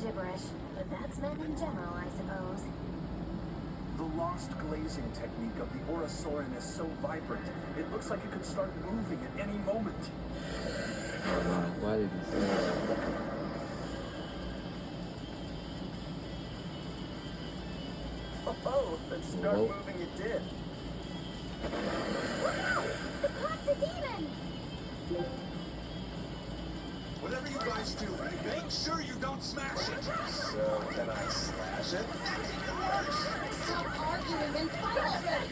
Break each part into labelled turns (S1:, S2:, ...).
S1: gibberish, but that's men in general, I suppose.
S2: The lost glazing technique of the Orosaurin is so vibrant, it looks like it could start moving at any moment.
S3: Well,
S2: Oh, and start moving it did.
S1: Look out! The pot's a demon!
S4: Whatever you guys do, make sure you don't smash it.
S2: So, can I slash it?
S4: That's even worse.
S1: Stop arguing and fight already!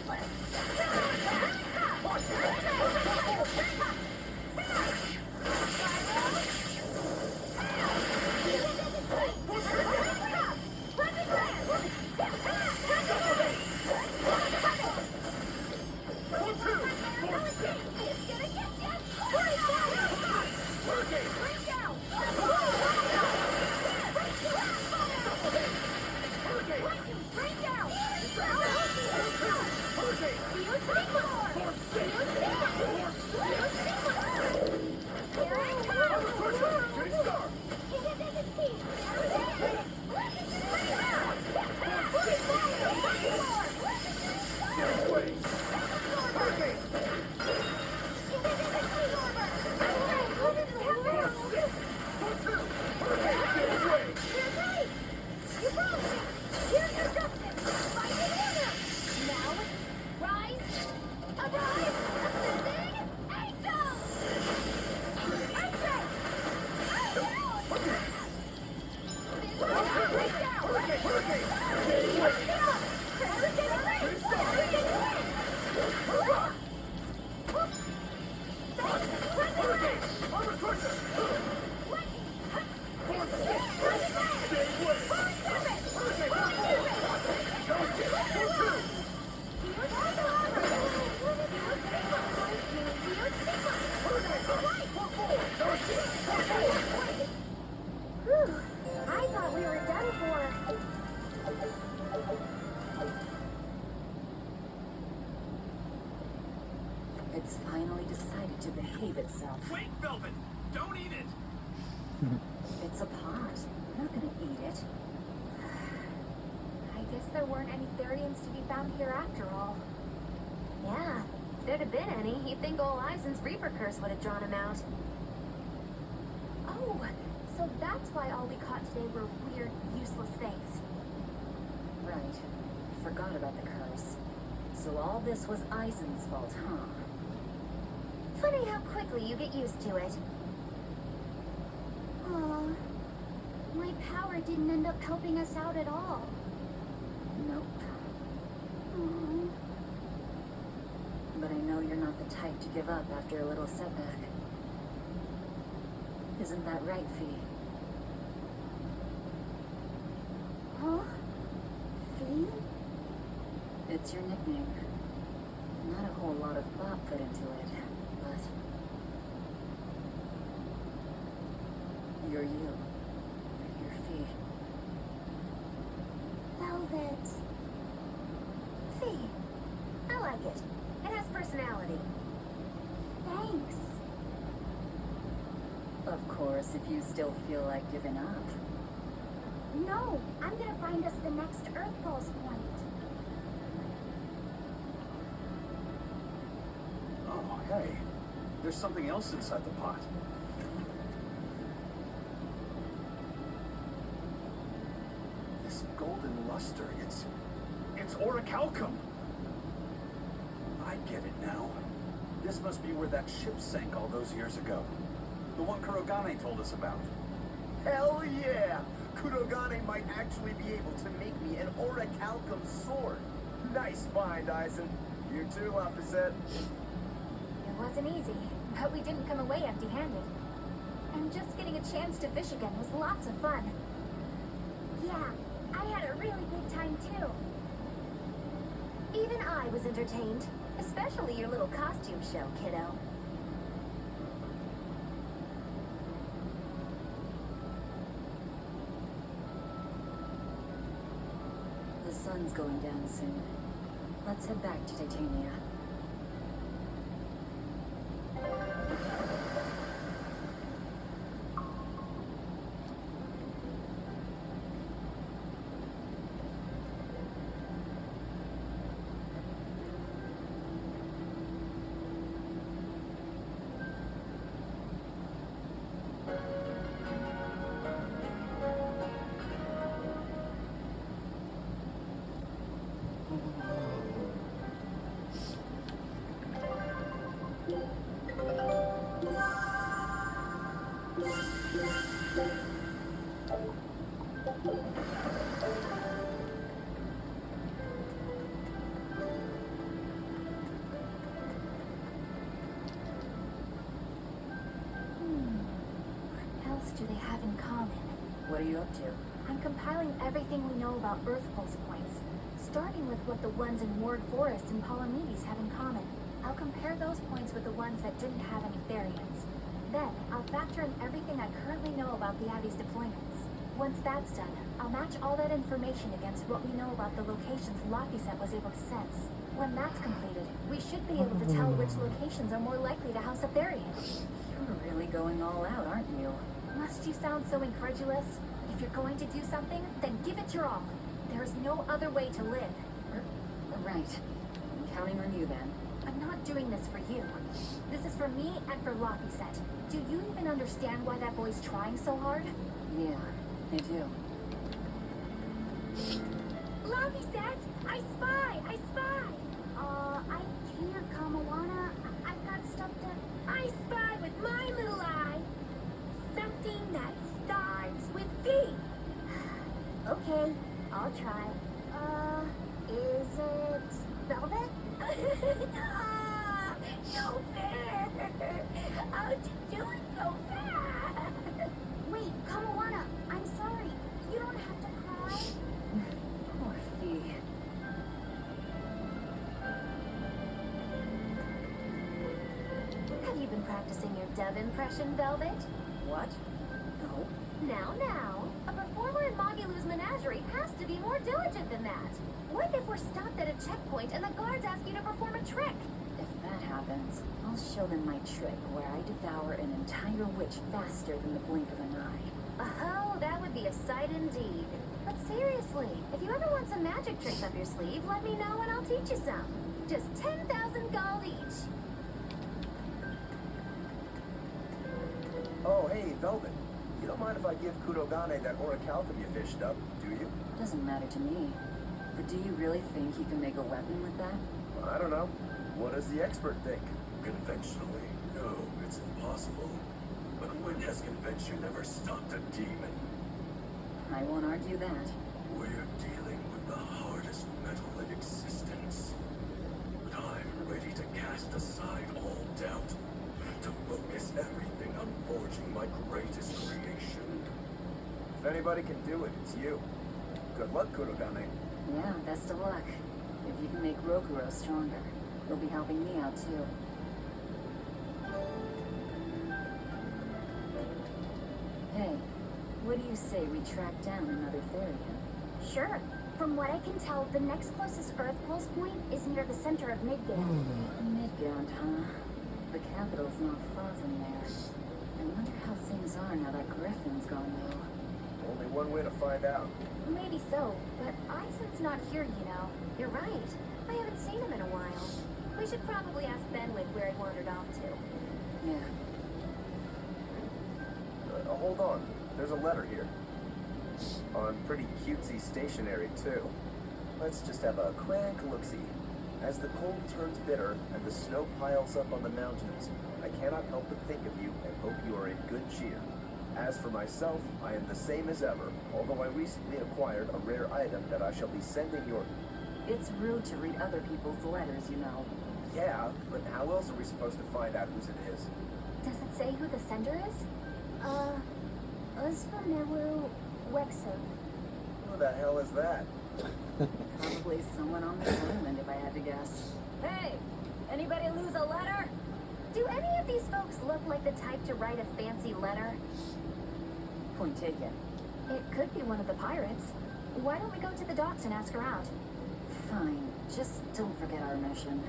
S1: I thought we were done for.
S5: It's finally decided to behave itself.
S2: Wait, Velvet! Don't eat it!
S5: It's a pot. I'm not gonna eat it.
S1: I guess there weren't any Therians to be found here after all. Yeah, if there'd have been any, you'd think old Eisen's Reaper curse would have drawn him out. Oh, so that's why all we caught today were weird, useless things.
S5: Right. Forgot about the curse. So all this was Eisen's fault, huh?
S1: Funny how quickly you get used to it. Aw, my power didn't end up helping us out at all.
S5: Nope.
S1: Aw.
S5: But I know you're not the type to give up after a little setback. Isn't that right, Fee?
S1: Huh? Fee?
S5: It's your nickname. Not a whole lot of thought put into it, but... You're you. You're Fee.
S1: Velvet. Fee. I like it. It has personality. Thanks.
S5: Of course, if you still feel like giving up.
S1: No, I'm gonna find us the next Earth Pulse point.
S2: Oh, hey. There's something else inside the pot. This golden luster, it's orichalcum! I get it now. This must be where that ship sank all those years ago. The one Kurogane told us about.
S6: Hell yeah! Kurogane might actually be able to make me an orichalcum sword. Nice find, Eisen. You too, Lafayette.
S1: It wasn't easy, but we didn't come away empty-handed. And just getting a chance to fish again was lots of fun. Yeah, I had a really good time too. Even I was entertained, especially your little costume show, kiddo.
S5: The sun's going down soon. Let's head back to Titania.
S1: else do they have in common?
S5: What are you up to?
S1: I'm compiling everything we know about Earth pulse points, starting with what the ones in Ward Forest and Palamedes have in common. I'll compare those points with the ones that didn't have any variants. Then, I'll factor in everything I currently know about the Abbey's deployments. Once that's done, I'll match all that information against what we know about the locations Laphicet was able to sense. When that's completed, we should be able to tell which locations are more likely to house a variant.
S5: You're really going all out, aren't you?
S1: Must you sound so incredulous? If you're going to do something, then give it your all. There is no other way to live.
S5: Right. I'm counting on you then.
S1: I'm not doing this for you. This is for me and for Laphicet. Do you even understand why that boy's trying so hard?
S5: Yeah, I do.
S1: Laphicet! I spy! I spy! I hear Kamawana. I've got stuff to... I spy with my little eye! Something that starts with V! Okay, I'll try. Is it... Velvet? Ah, no fair! How'd you do it so fast? Wait, Kamawana, I'm sorry. You don't have to cry.
S5: Poor Fee.
S1: Have you been practicing your dove impression, Velvet?
S5: What? No.
S1: Now, a performer in Magilou's menagerie has to be more diligent than that. What if we're stopped at a checkpoint and the guards ask you to perform a trick?
S5: If that happens, I'll show them my trick where I devour an entire witch faster than the blink of an eye.
S1: Oh, that would be a sight indeed. But seriously, if you ever want some magic tricks up your sleeve, let me know and I'll teach you some. Just 10,000 gold each.
S6: Oh, hey, Velvet. You don't mind if I give Kurogane that orichalcum you fished up, do you?
S5: Doesn't matter to me. But do you really think you can make a weapon with that?
S6: I don't know. What does the expert think?
S4: Conventionally, no, it's impossible. But when has convention ever stopped a demon?
S5: I won't argue that.
S4: We're dealing with the hardest metal in existence. But I'm ready to cast aside all doubt, to focus everything on forging my greatest creation.
S6: If anybody can do it, it's you. Good luck, Kurogane.
S5: Yeah, best of luck. If you can make Rokuro stronger, you'll be helping me out too. Hey, what do you say we track down another Therian?
S1: Sure. From what I can tell, the next closest Earth pulse point is near the center of Midgard.
S5: Midgard, huh? The capital's not far from there. I wonder how things are now that Griffin's gone, though.
S6: Only one way to find out.
S1: Maybe so, but Eisen's not here, you know. You're right. I haven't seen him in a while. We should probably ask Benwick where he wandered off to.
S5: Yeah.
S6: Hold on. There's a letter here. On pretty cutesy stationery, too. Let's just have a quick look-see. As the cold turns bitter and the snow piles up on the mountains, I cannot help but think of you and hope you are in good cheer. As for myself, I am the same as ever, although I recently acquired a rare item that I shall be sending your...
S5: It's rude to read other people's letters, you know.
S6: Yeah, but how else are we supposed to find out whose it is?
S1: Does it say who the sender is? Uzfamilu Wexer.
S6: Who the hell is that?
S5: Probably someone on this island, if I had to guess.
S1: Hey! Anybody lose a letter? Do any of these folks look like the type to write a fancy letter?
S5: Point taken.
S1: It could be one of the pirates. Why don't we go to the docks and ask around?
S5: Fine. Just don't forget our mission.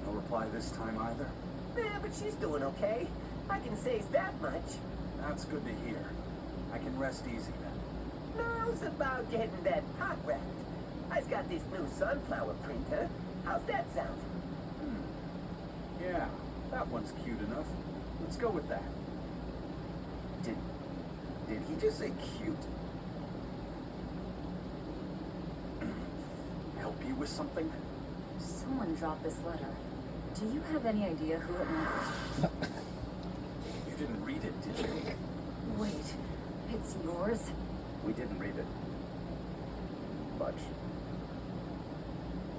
S2: No reply this time either?
S7: Yeah, but she's doing okay. I can say that much.
S2: That's good to hear. I can rest easy then.
S7: Now's about getting that pot wrapped. I've got this new sunflower printer. How's that sound?
S2: Yeah, that one's cute enough. Let's go with that.
S6: Did he just say cute?
S2: Help you with something?
S5: Someone dropped this letter. Do you have any idea who it might be?
S2: You didn't read it, did you?
S5: Wait, it's yours?
S6: We didn't read it. much.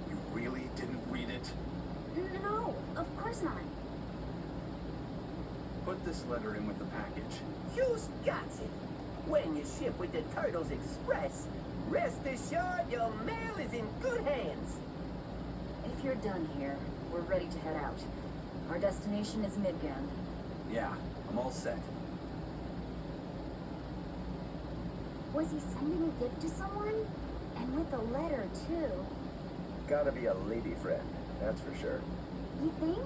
S2: You really didn't read it?
S1: No, of course not.
S2: Put this letter in with the package.
S7: You's got it. When you ship with the Turtles Express, rest assured your mail is in good hands.
S5: If you're done here, we're ready to head out. Our destination is Midgand.
S2: Yeah, I'm all set.
S1: Was he sending a gift to someone? And with a letter, too.
S6: Gotta be a lady friend, that's for sure.
S1: You think?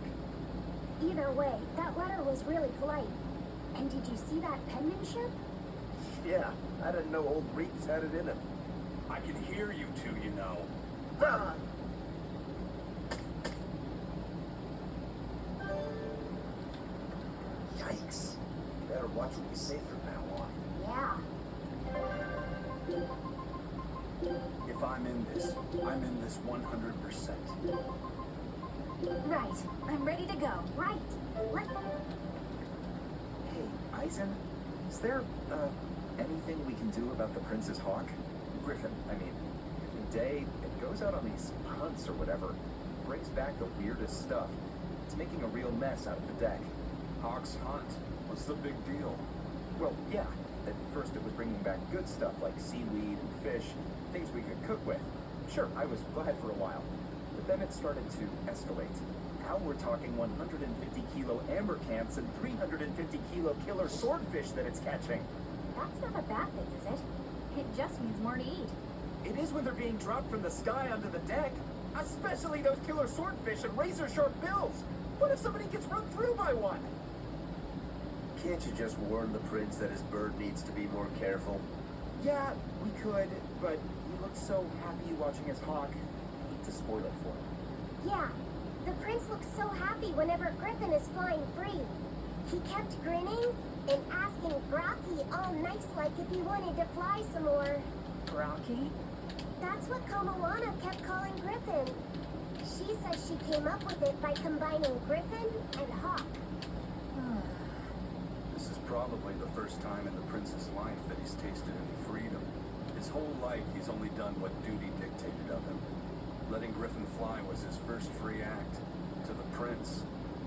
S1: Either way, that letter was really polite. And did you see that penmanship?
S6: Yeah, I didn't know old Reeks had it in him.
S2: I can hear you two, you know.
S7: Ah,
S6: Yikes. Better watch what we say from now on.
S1: Yeah.
S2: If I'm in this 100%.
S1: Right. I'm ready to go. Right. Let...
S8: Hey, Eisen, is there, anything we can do about the Prince's hawk? Griffin, I mean. Every day, it goes out on these hunts or whatever. Brings back the weirdest stuff. It's making a real mess out of the deck.
S2: Hawk's hunt. What's the big deal?
S8: Well, yeah. At first it was bringing back good stuff like seaweed and fish, things we could cook with. Sure, I was glad for a while. But then it started to escalate. Now we're talking 150 kilo amber cants and 350 kilo killer swordfish that it's catching.
S1: That's not a bad thing, is it? It just means more to eat.
S8: It is when they're being dropped from the sky onto the deck. Especially those killer swordfish and razor-sharp bills. What if somebody gets run through by one?
S6: Can't you just warn the prince that his bird needs to be more careful?
S8: Yeah, we could, but he looked so happy watching his hawk. I hate to spoil it for him.
S1: Yeah. The prince looks so happy whenever Griffin is flying free. He kept grinning and asking Brocky all nice-like if he wanted to fly some more.
S5: Rocky?
S1: That's what Komoana kept calling Griffin. She says she came up with it by combining Griffin and Hawk.
S2: This is probably the first time in the prince's life that he's tasted any freedom. His whole life, he's only done what duty dictated of him. Letting Griffin fly was his first free act. To the prince,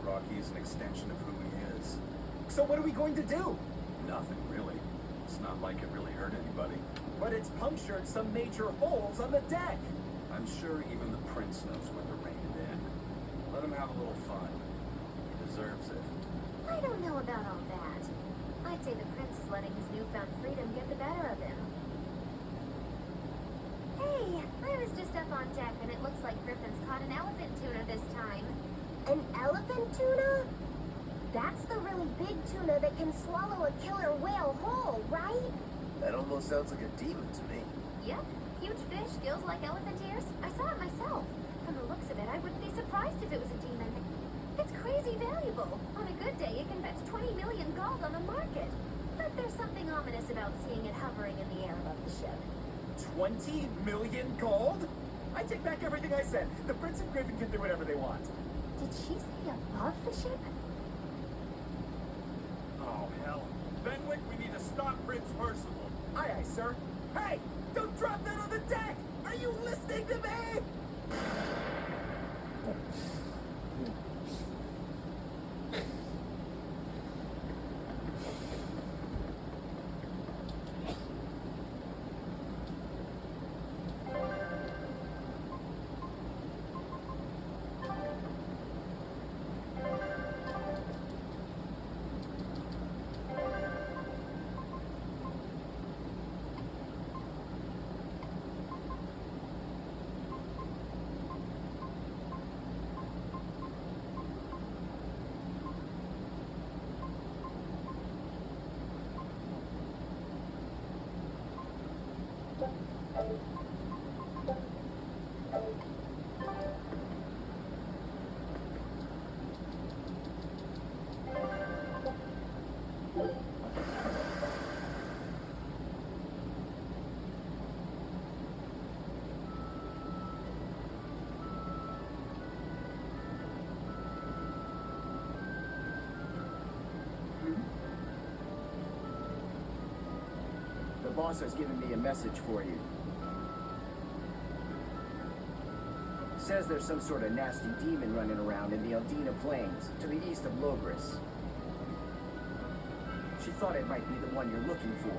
S2: Rocky's an extension of who he is.
S8: So what are we going to do?
S2: Nothing, really. It's not like it really hurt anybody.
S8: But it's punctured some major holes on the deck.
S2: I'm sure even the prince knows when to rein it in. Let him have a little fun. He deserves it.
S1: I don't know about all that. I'd say the prince is letting his newfound freedom get the better of him. Hey, I was just up on deck and it looks like Griffin's caught an elephant tuna this time. An elephant tuna? That's the really big tuna that can swallow a killer whale whole, right?
S6: That almost sounds like a demon to me.
S1: Yep. Huge fish, gills like elephant ears. I saw it myself. From the looks of it, I wouldn't be surprised if it was a demon. It's crazy valuable. On a good day, it can fetch 20 million gold on the market. But there's something ominous about seeing it hovering in the air above the ship.
S8: 20 million gold? I take back everything I said. The Prince and Griffin can do whatever they want.
S1: Did she say above the ship?
S2: Oh, hell. Benwick, we need to stop Prince Percival.
S8: Aye, aye, sir. Hey, don't drop that on the deck! Are you listening to me? The boss has given me a message for you. Says there's some sort of nasty demon running around in the Aldina Plains, to the east of Logris. She thought it might be the one you're looking for.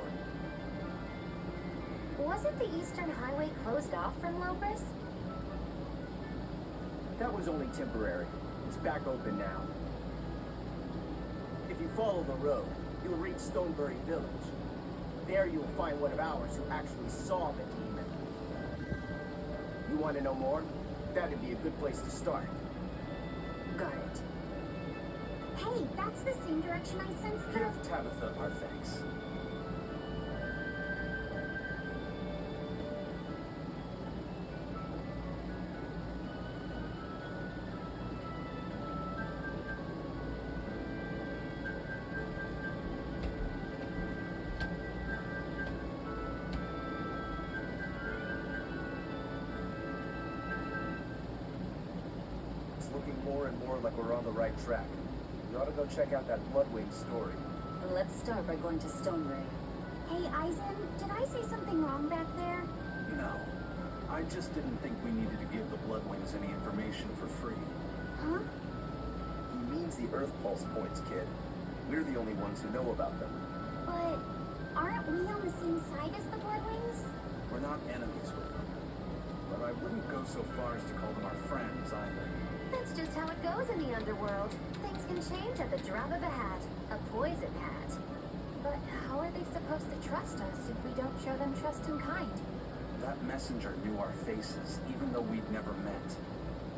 S1: Wasn't the Eastern Highway closed off from Logris?
S8: That was only temporary. It's back open now. If you follow the road, you'll reach Stonebury Village. There you'll find one of ours who actually saw the demon. You want to know more? That'd be a good place to start.
S1: Got it. Hey, that's the same direction I sensed the...
S2: Give Tabitha our thanks.
S6: It's looking more and more like we're on the right track. We ought to go check out that Bloodwing story.
S5: Well, let's start by going to Stonebury.
S1: Hey, Eisen, did I say something wrong back there?
S2: No. I just didn't think we needed to give the Bloodwings any information for free.
S1: Huh?
S6: He means the Earth Pulse points, kid. We're the only ones who know about them.
S1: But aren't we on the same side as the Bloodwings?
S2: We're not enemies with them. But I wouldn't go so far as to call them our friends either.
S1: That's just how it goes in the underworld. Things can change at the drop of a hat. A poison hat. But how are they supposed to trust us if we don't show them trust in kind?
S2: That messenger knew our faces, even though we'd never met.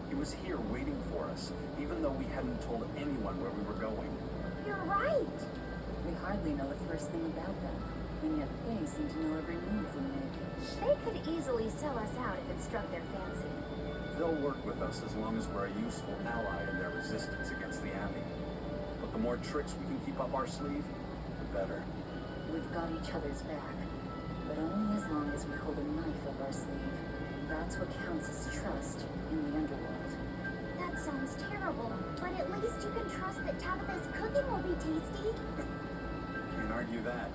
S2: He was here waiting for us, even though we hadn't told anyone where we were going.
S1: You're right!
S5: We hardly know the first thing about them, and yet they seem to know every move we make.
S1: They could easily sell us out if it struck their fancy.
S2: They'll work with us as long as we're a useful ally in their resistance against the Abbey. But the more tricks we can keep up our sleeve, the better.
S5: We've got each other's back, but only as long as we hold a knife up our sleeve. That's what counts as trust in the underworld.
S1: That sounds terrible, but at least you can trust that Tabitha's cooking will be tasty.
S2: Can't argue that.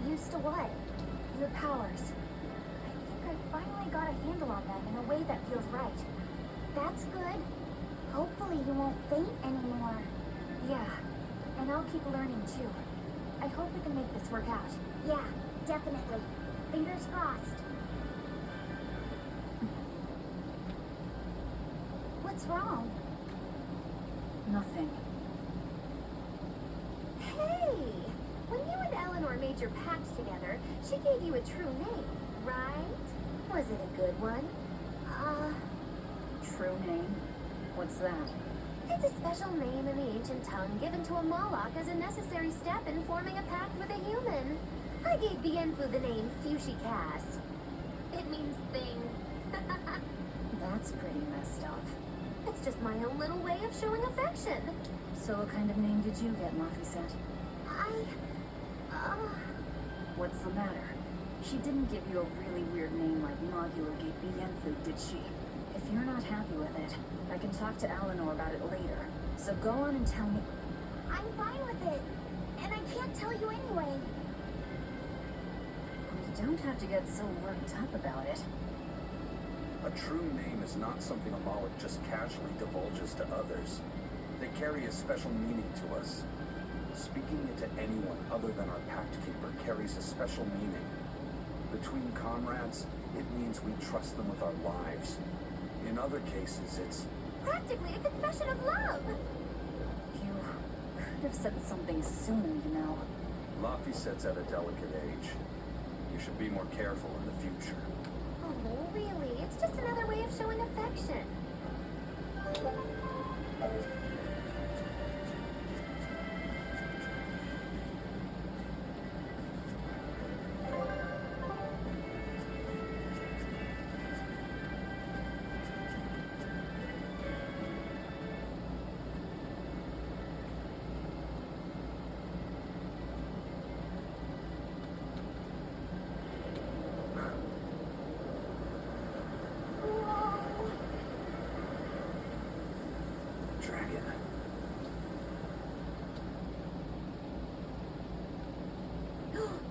S1: Used to what? Your powers. I think I finally got a handle on them in a way that feels right. That's good. Hopefully you won't faint anymore. Yeah, and I'll keep learning too. I hope we can make this work out. Yeah, definitely. Fingers crossed. What's wrong?
S5: Nothing.
S1: Hey! When you and Eleanor made your pact together, she gave you a true name, right? Was it a good one?
S5: True name? What's that?
S1: It's a special name in the ancient tongue given to a Moloch as a necessary step in forming a pact with a human. I gave Bienfu the name Fushi Cast. It means thing.
S5: That's pretty messed up.
S1: It's just my own little way of showing affection.
S5: So what kind of name did you get, Mafisat? What's the matter? She didn't give you a really weird name like Magula gave Bienfu, did she? If you're not happy with it, I can talk to Eleanor about it later. So go on and tell me.
S1: I'm fine with it. And I can't tell you anyway.
S5: You don't have to get so worked up about it.
S2: A true name is not something a Moloch just casually divulges to others. They carry a special meaning to us. Speaking it to anyone other than our Pact Keeper carries a special meaning. Between comrades, it means we trust them with our lives. In other cases, it's
S1: Practically a confession of love.
S5: You could have said something sooner, you know.
S2: Lafisette's at a delicate age. You should be more careful in the future.
S1: Oh, really? It's just another way of showing affection.
S2: Dragon.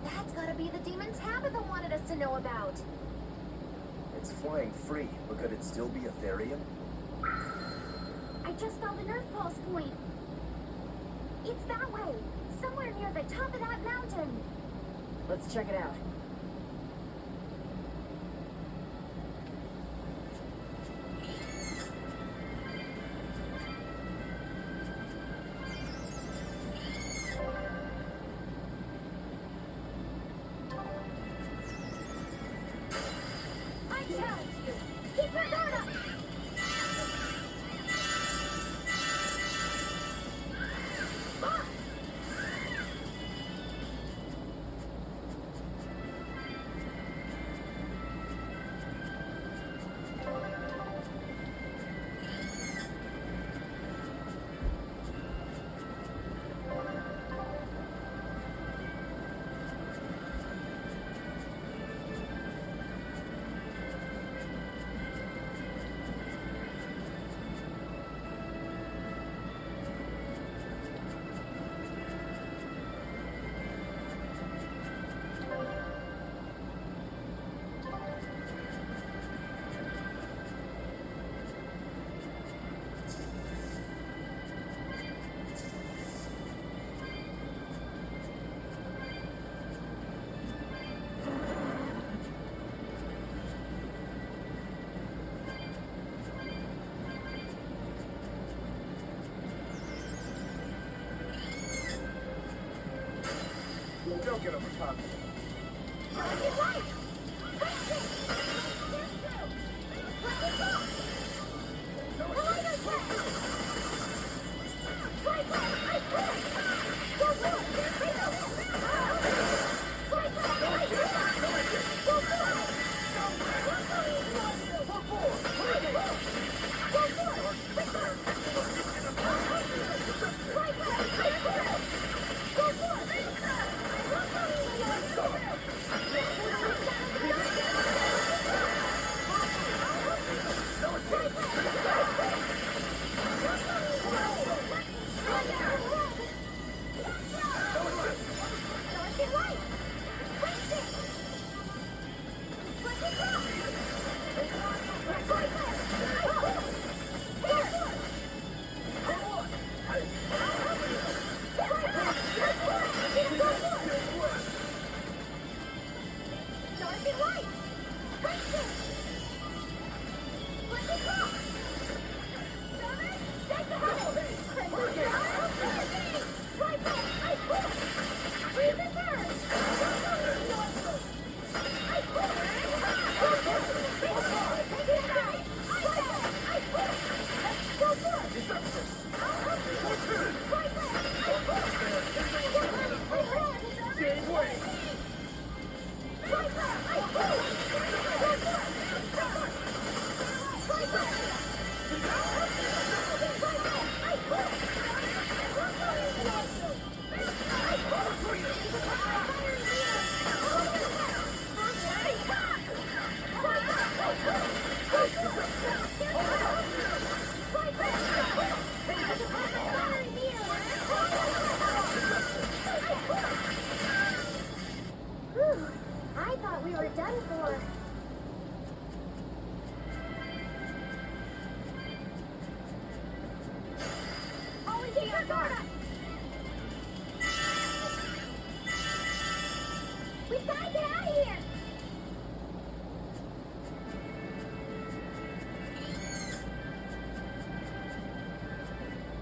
S1: That's gotta be the demon Tabitha wanted us to know about.
S6: It's flying free, but could it still be a Therium?
S1: I just found the Nerf pulse point. It's that way, somewhere near the top of that mountain.
S5: Let's check it out.
S1: I challenge you. Keep your guard up. Ah!
S8: Don't get overconfident.
S1: You're right. Push it. Here's through. Let it go. Collider check. Right there. I quit. Go for it. Right there. Right there. I quit. Go for it. Look how easy I do. Go for it. Right there. Go for it. Right there. Right there. I quit. Go for it. Look how easy I do.
S8: Disruption.
S1: We gotta get out of here!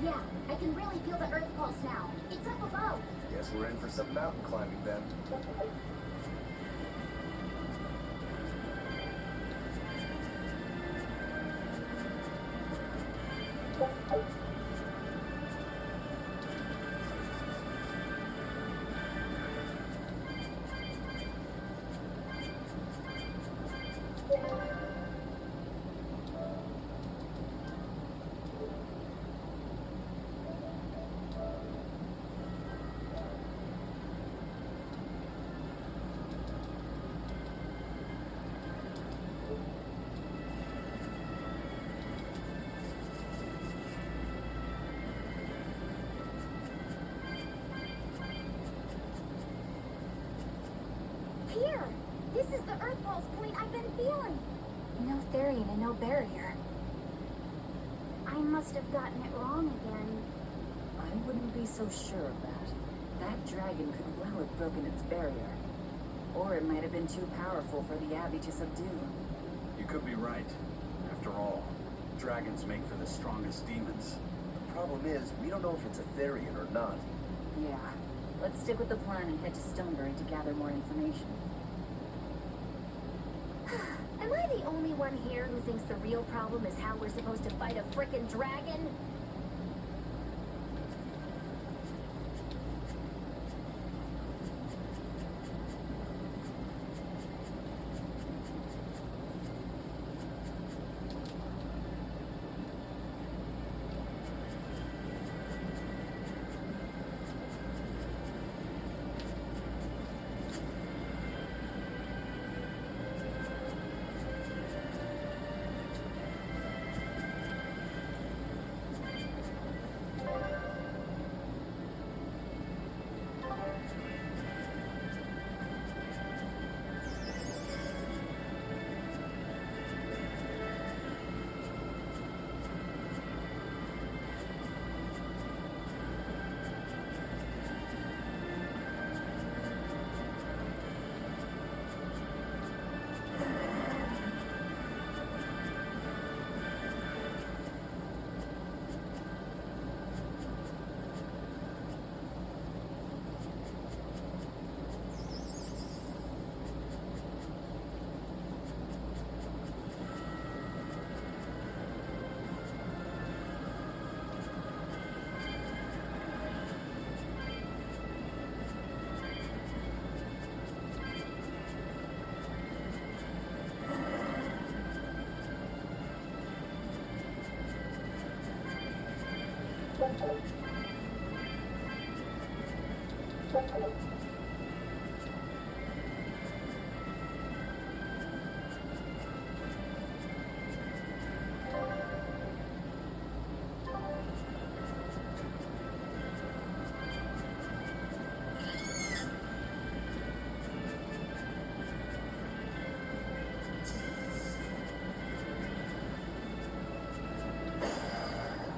S1: Yeah, I can really feel the Earth pulse now. It's up above.
S6: Guess we're in for some mountain climbing then.
S1: Here! This is the Earth pulse point I've been feeling. No Therian and no barrier. I must have gotten it wrong again.
S5: I wouldn't be so sure of that. That dragon could well have broken its barrier. Or it might have been too powerful for the Abbey to subdue.
S2: You could be right. After all, dragons make for the strongest demons.
S6: The problem is, we don't know if it's a Therian or not.
S5: Yeah. Let's stick with the plan and head to Stonebury to gather more information.
S1: Am I the only one here who thinks the real problem is how we're supposed to fight a frickin' dragon?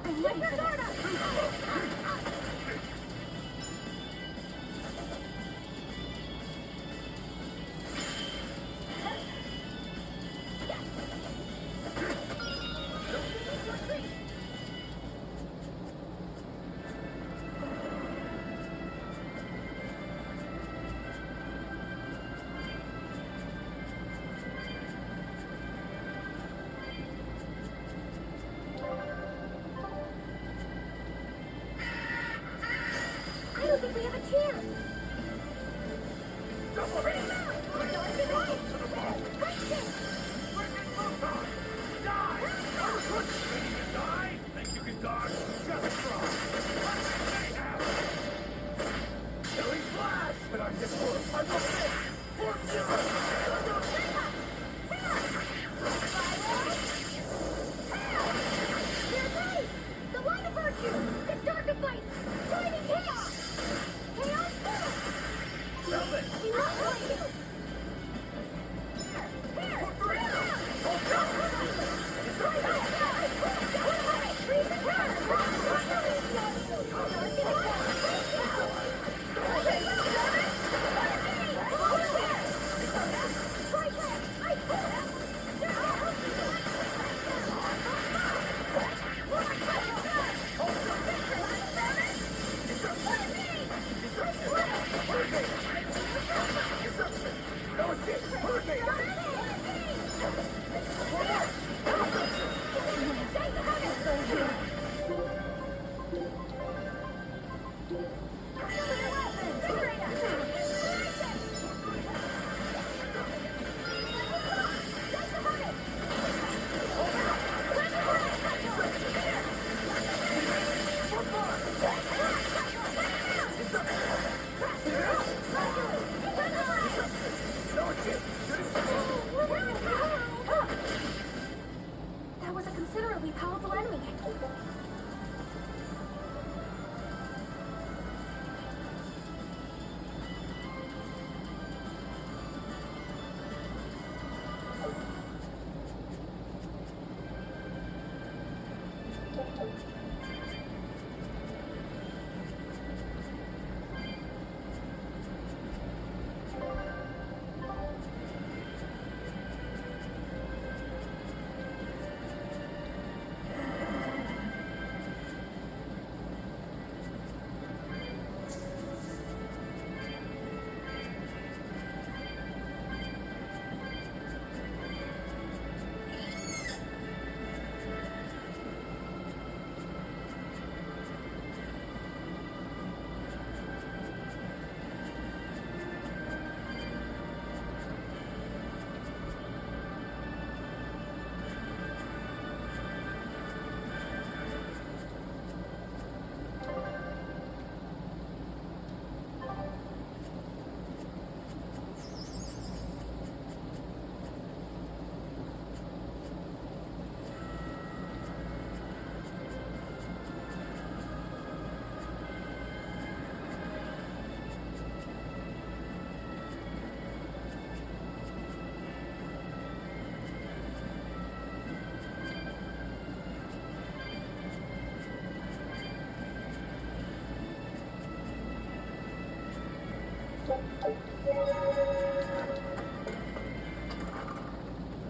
S1: I'm ready for this.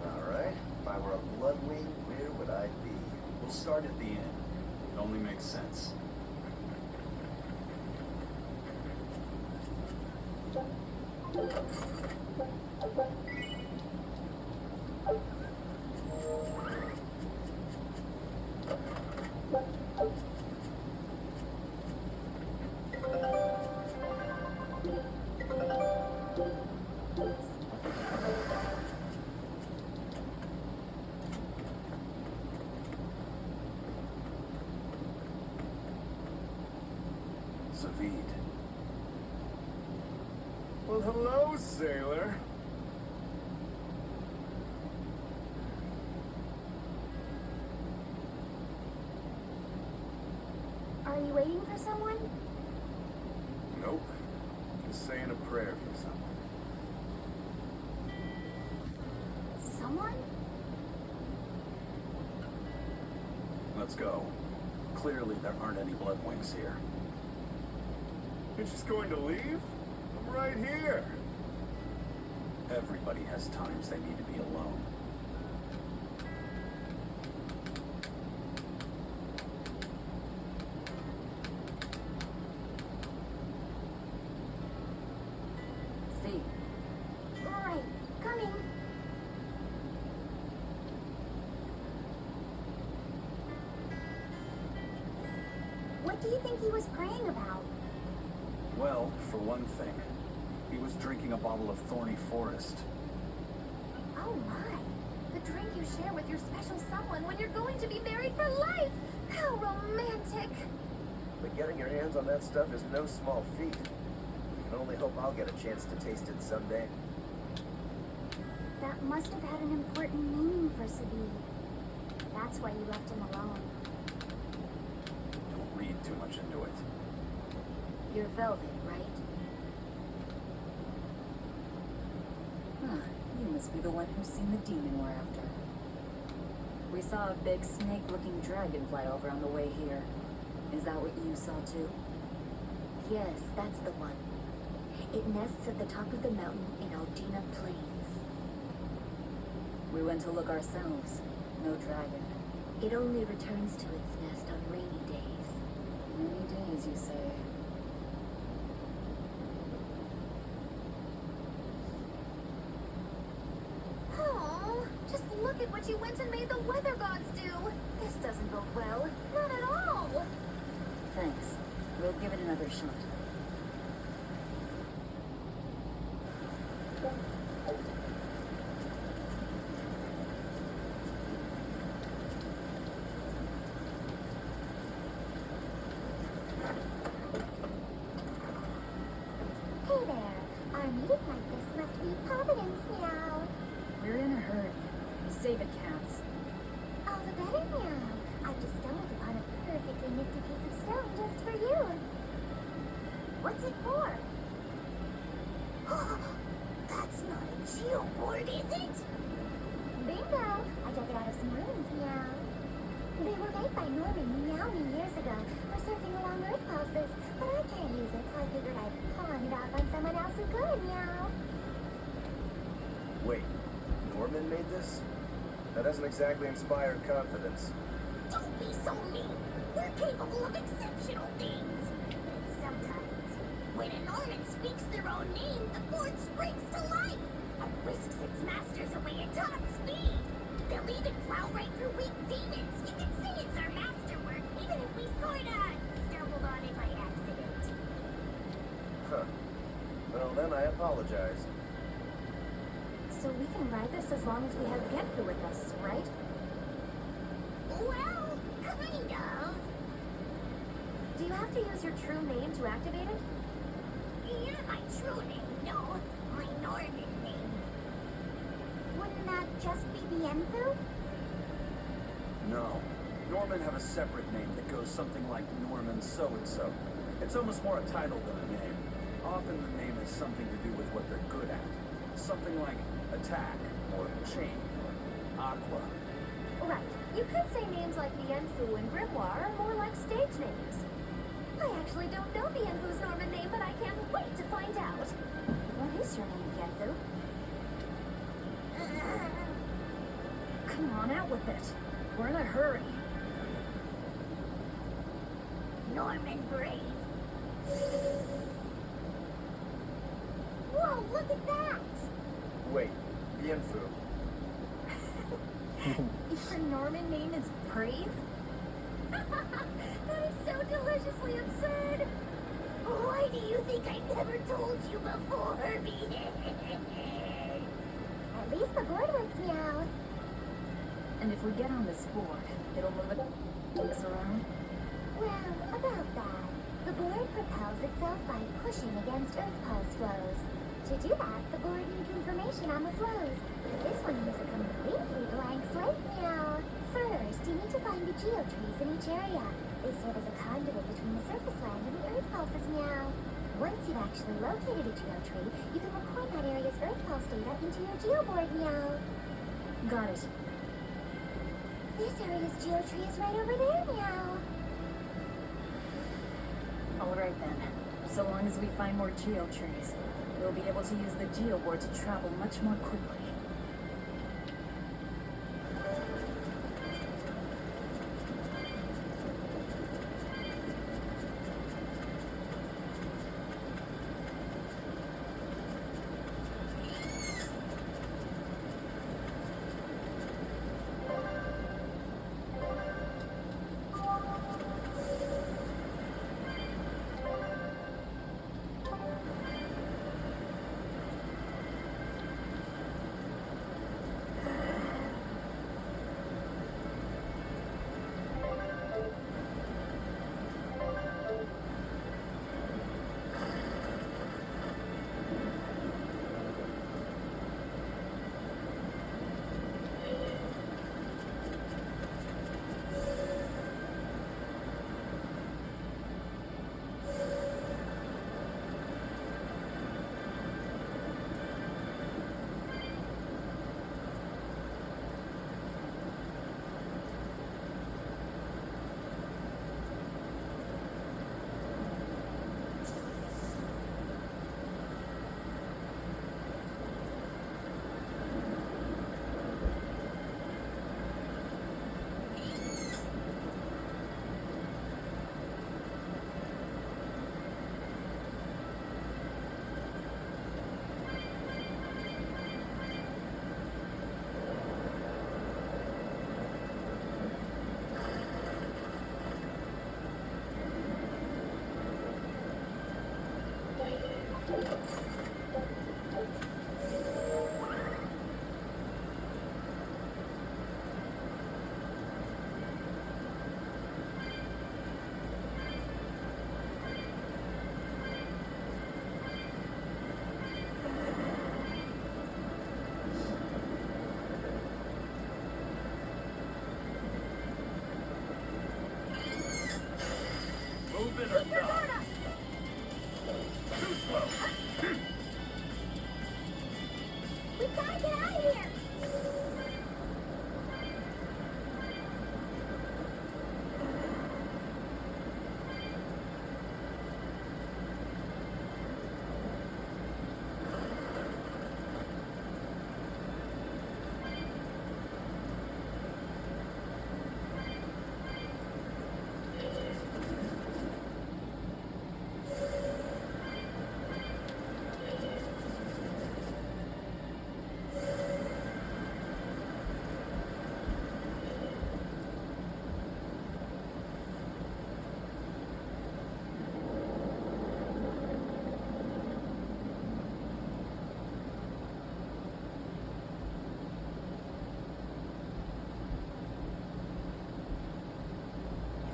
S6: Alright, if I were a bloodwing, where would I be?
S2: We'll start at the end. It only makes sense. Zavid.
S4: Well, hello, sailor.
S1: Are you waiting for someone?
S4: Nope. Just saying a prayer for someone.
S1: Someone?
S2: Let's go. Clearly there aren't any Bloodwings here.
S4: You're just going to leave? I'm right here.
S2: Everybody has times they need to be alone.
S5: Steve,
S1: Right, coming. What do you think he was praying about?
S2: Well, for one thing, he was drinking a bottle of Thorny Forest.
S1: Oh my! The drink you share with your special someone when you're going to be married for life! How romantic!
S6: But getting your hands on that stuff is no small feat. I can only hope I'll get a chance to taste it someday.
S1: That must have had an important meaning for Sabine. That's why you left him alone.
S2: Don't read too much into it.
S5: you're Velvet, right? Huh, you must be the one who's seen the demon we're after. We saw a big snake-looking dragon fly over on the way here. Is that what you saw too?
S1: Yes, that's the one. It nests at the top of the mountain in Aldina Plains.
S5: We went to look ourselves. No dragon.
S1: It only returns to its nest on rainy days.
S5: Rainy days, you say?
S1: Oh, just look at what you went and made the weather gods do. This doesn't go well. Not at all.
S5: Thanks. We'll give it another shot.
S1: Hey there. Our meeting like this must be Providence, meow.
S5: We're in a hurry. Save it, cats.
S1: All the better, meow. I've just stumbled upon a perfectly nifty piece of stone just for you. What's it for? That's not a geoboard, is it? Bingo! I dug it out of some ruins, meow. They were made by Norman Meow years ago for surfing along Earth pulses, but I can't use it, so I figured I'd pawn it off on someone else who could, meow.
S6: Wait, Norman made this? That doesn't exactly inspire confidence.
S1: Don't be so mean. We're capable of exceptional things. Sometimes, when a Norman speaks their own name, the board springs to life and whisks its masters away at top speed. They'll even plow right through weak demons. You can say it's our masterwork, even if we sorta stumbled on it by accident.
S6: Huh. Well, then I apologize.
S1: So we can ride this as long as we have Genthu with us, right? Well, kind of. Do you have to use your true name to activate it? Not my true name, no. My Norman name. Wouldn't that just be the Genthu?
S2: No. Norman have a separate name that goes something like Norman so-and-so. It's almost more a title than a name. Often the name has something to do with what they're good at. Something like attack, or chain, or aqua.
S1: Right. You could say names like Genthu and Grimoire are more like stage names. I actually don't know Bienfu's Norman name, but I can't wait to find out.
S5: What is your name, Bienfu? Come on, out with it. We're in a hurry.
S1: Norman Brave. Whoa, look at that!
S6: Wait, Bienfu.
S5: Your Norman name is Brave?
S1: That is so deliciously absurd. Why do you think I never told you before, At least the board works, Meow.
S5: And if we get on this board, it'll move us around?
S1: Well, about that. The board propels itself by pushing against Earth pulse flows. To do that, the board needs information on the flows. This one is a completely blank slate, Meow. First, you need to find the geotrees in each area. They serve as a conduit between the surface land and the Earth pulses, Meow. Once you've actually located a geotree, you can record that area's Earth pulse data into your geoboard, Meow.
S5: Got it.
S1: This area's geotree is right over there, Meow.
S5: Alright then. So long as we find more geotrees, we'll be able to use the geoboard to travel much more quickly.
S2: Move it or die. Too slow.
S1: We gotta get out of here!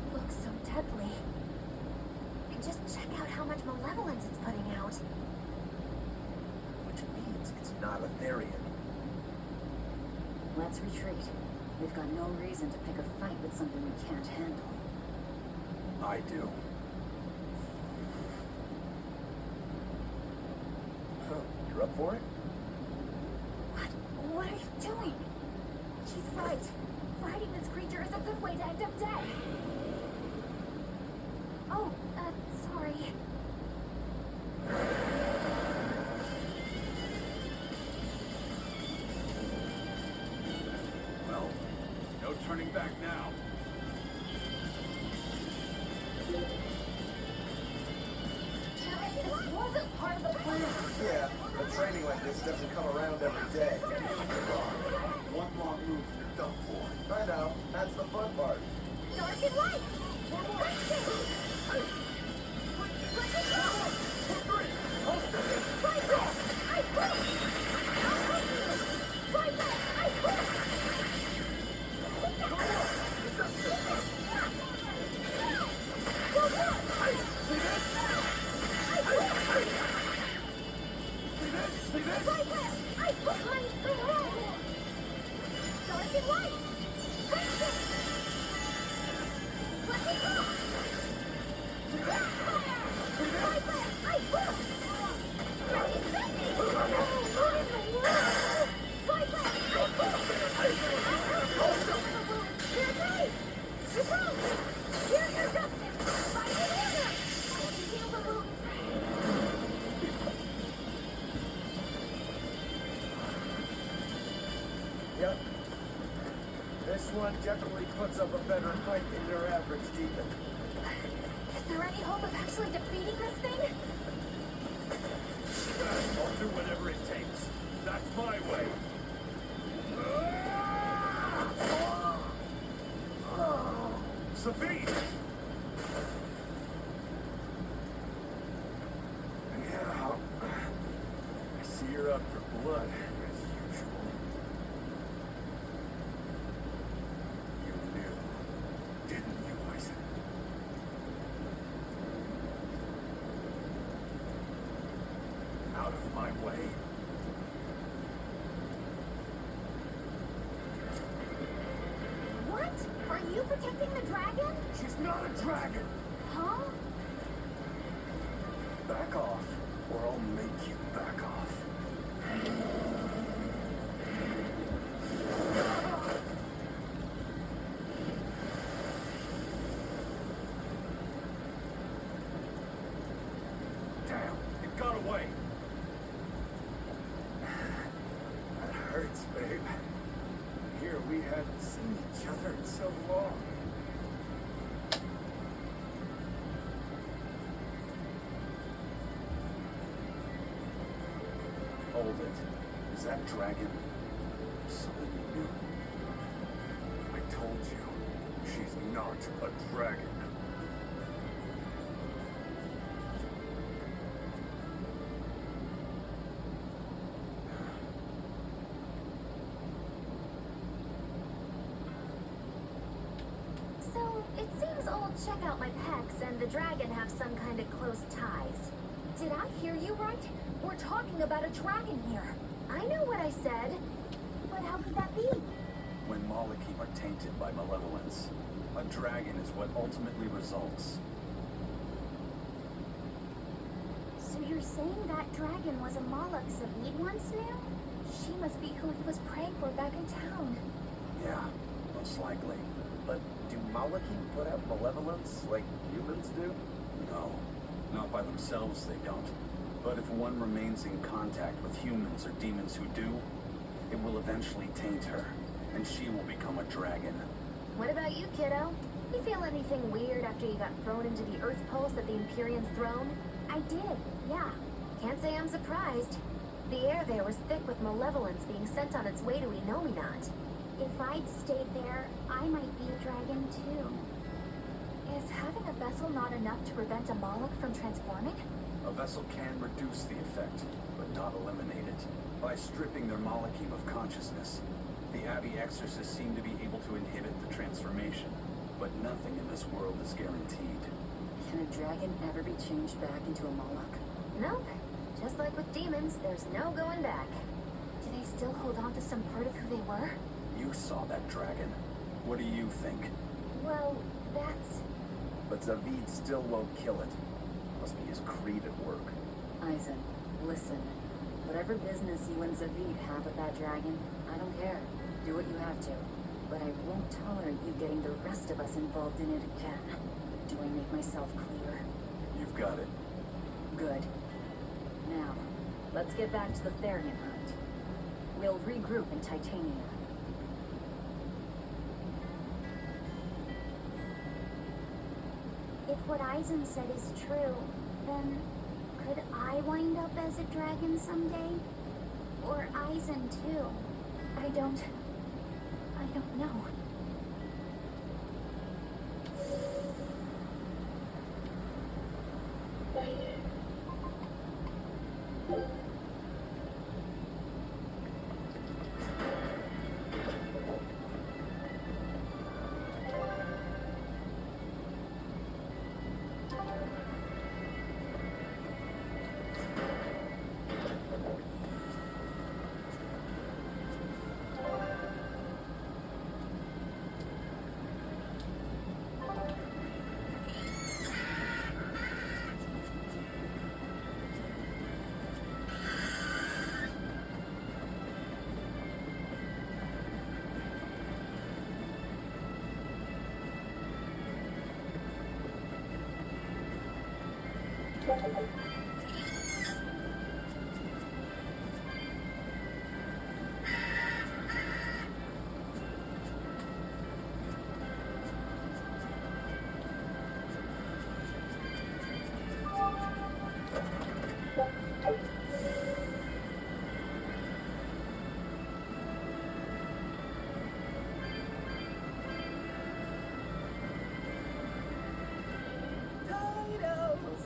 S1: It looks so deadly. And just check out how much malevolence it's putting out.
S6: Which means it's not Aetherian.
S5: Let's retreat. We've got no reason to pick a fight with something we can't handle.
S2: I do.
S6: Huh, you're up for it?
S5: What? What are you doing?
S1: She's right. Fighting this creature is a good way to end up dead. Oh, sorry.
S2: Well, no turning back now.
S1: This wasn't part of the plan.
S6: Yeah, but training like this doesn't come around every day.
S2: One wrong move and you're done for.
S6: I know, that's the fun part.
S1: Dark and light. Let's go. Let it go. Right there. I quit. I'll help you. Right there. I quit. Go on. I quit. Right there. I quit my head. Dark and light. Right there. Let me go! Right there! I will! Ready, steady! What in the world? Right there! I will! You're nice! You're wrong! Here's your justice! Fight it in! Heal the wound!
S6: Yep. This one definitely puts up a better fight than your average demon.
S1: Is there any hope of actually defeating this thing?
S2: I'll do whatever it takes. That's my way. Sabine! Yeah. I see you're up for blood, as usual. You knew, didn't you, Isaac? Out of my way.
S1: What? Are you protecting the dragon?
S2: She's not a dragon!
S1: Huh?
S2: Back off, or I'll make you back off. Damn, it got away. That hurts, babe. Here we hadn't seen each other in so long. Hold it. Is that dragon? Something new. I told you, she's not a dragon.
S1: So, it seems old Check Out My Pecs and the dragon have some kind of close ties. Did I hear you right? We're talking about a dragon here. I know what I said. But how could that be?
S2: When Malachim are tainted by malevolence, a dragon is what ultimately results.
S1: So you're saying that dragon was a Malak Zavid once knew? She must be who he was praying for back in town.
S2: Yeah, most likely.
S6: But do Malachim put out malevolence like humans do?
S2: No, not by themselves they don't. But if one remains in contact with humans or demons who do, it will eventually taint her, and she will become a dragon.
S1: What about you, kiddo? You feel anything weird after you got thrown into the Earth Pulse at the Empyrean's throne? I did, yeah. Can't say I'm surprised. The air there was thick with malevolence being sent on its way to Enominat. If I'd stayed there, I might be a dragon too. Is having a vessel not enough to prevent a Malak from transforming?
S2: A vessel can reduce the effect, but not eliminate it. By stripping their Malachim of consciousness, the Abbey exorcists seem to be able to inhibit the transformation. But nothing in this world is guaranteed.
S5: Can a dragon ever be changed back into a Moloch?
S1: Nope. Just like with demons, there's no going back. Do they still hold on to some part of who they were?
S2: You saw that dragon. What do you think?
S1: Well, that's...
S6: But Zavid still won't kill it. Must be his creed at work.
S5: Eisen, listen. Whatever business you and Zavid have with that dragon, I don't care. Do what you have to. But I won't tolerate you getting the rest of us involved in it again. Do I make myself clear?
S2: You've got it.
S5: Good. Now, let's get back to the Therian hunt. We'll regroup in Titania.
S1: If what Eisen said is true, then could I wind up as a dragon someday? Or Eisen too? I don't know.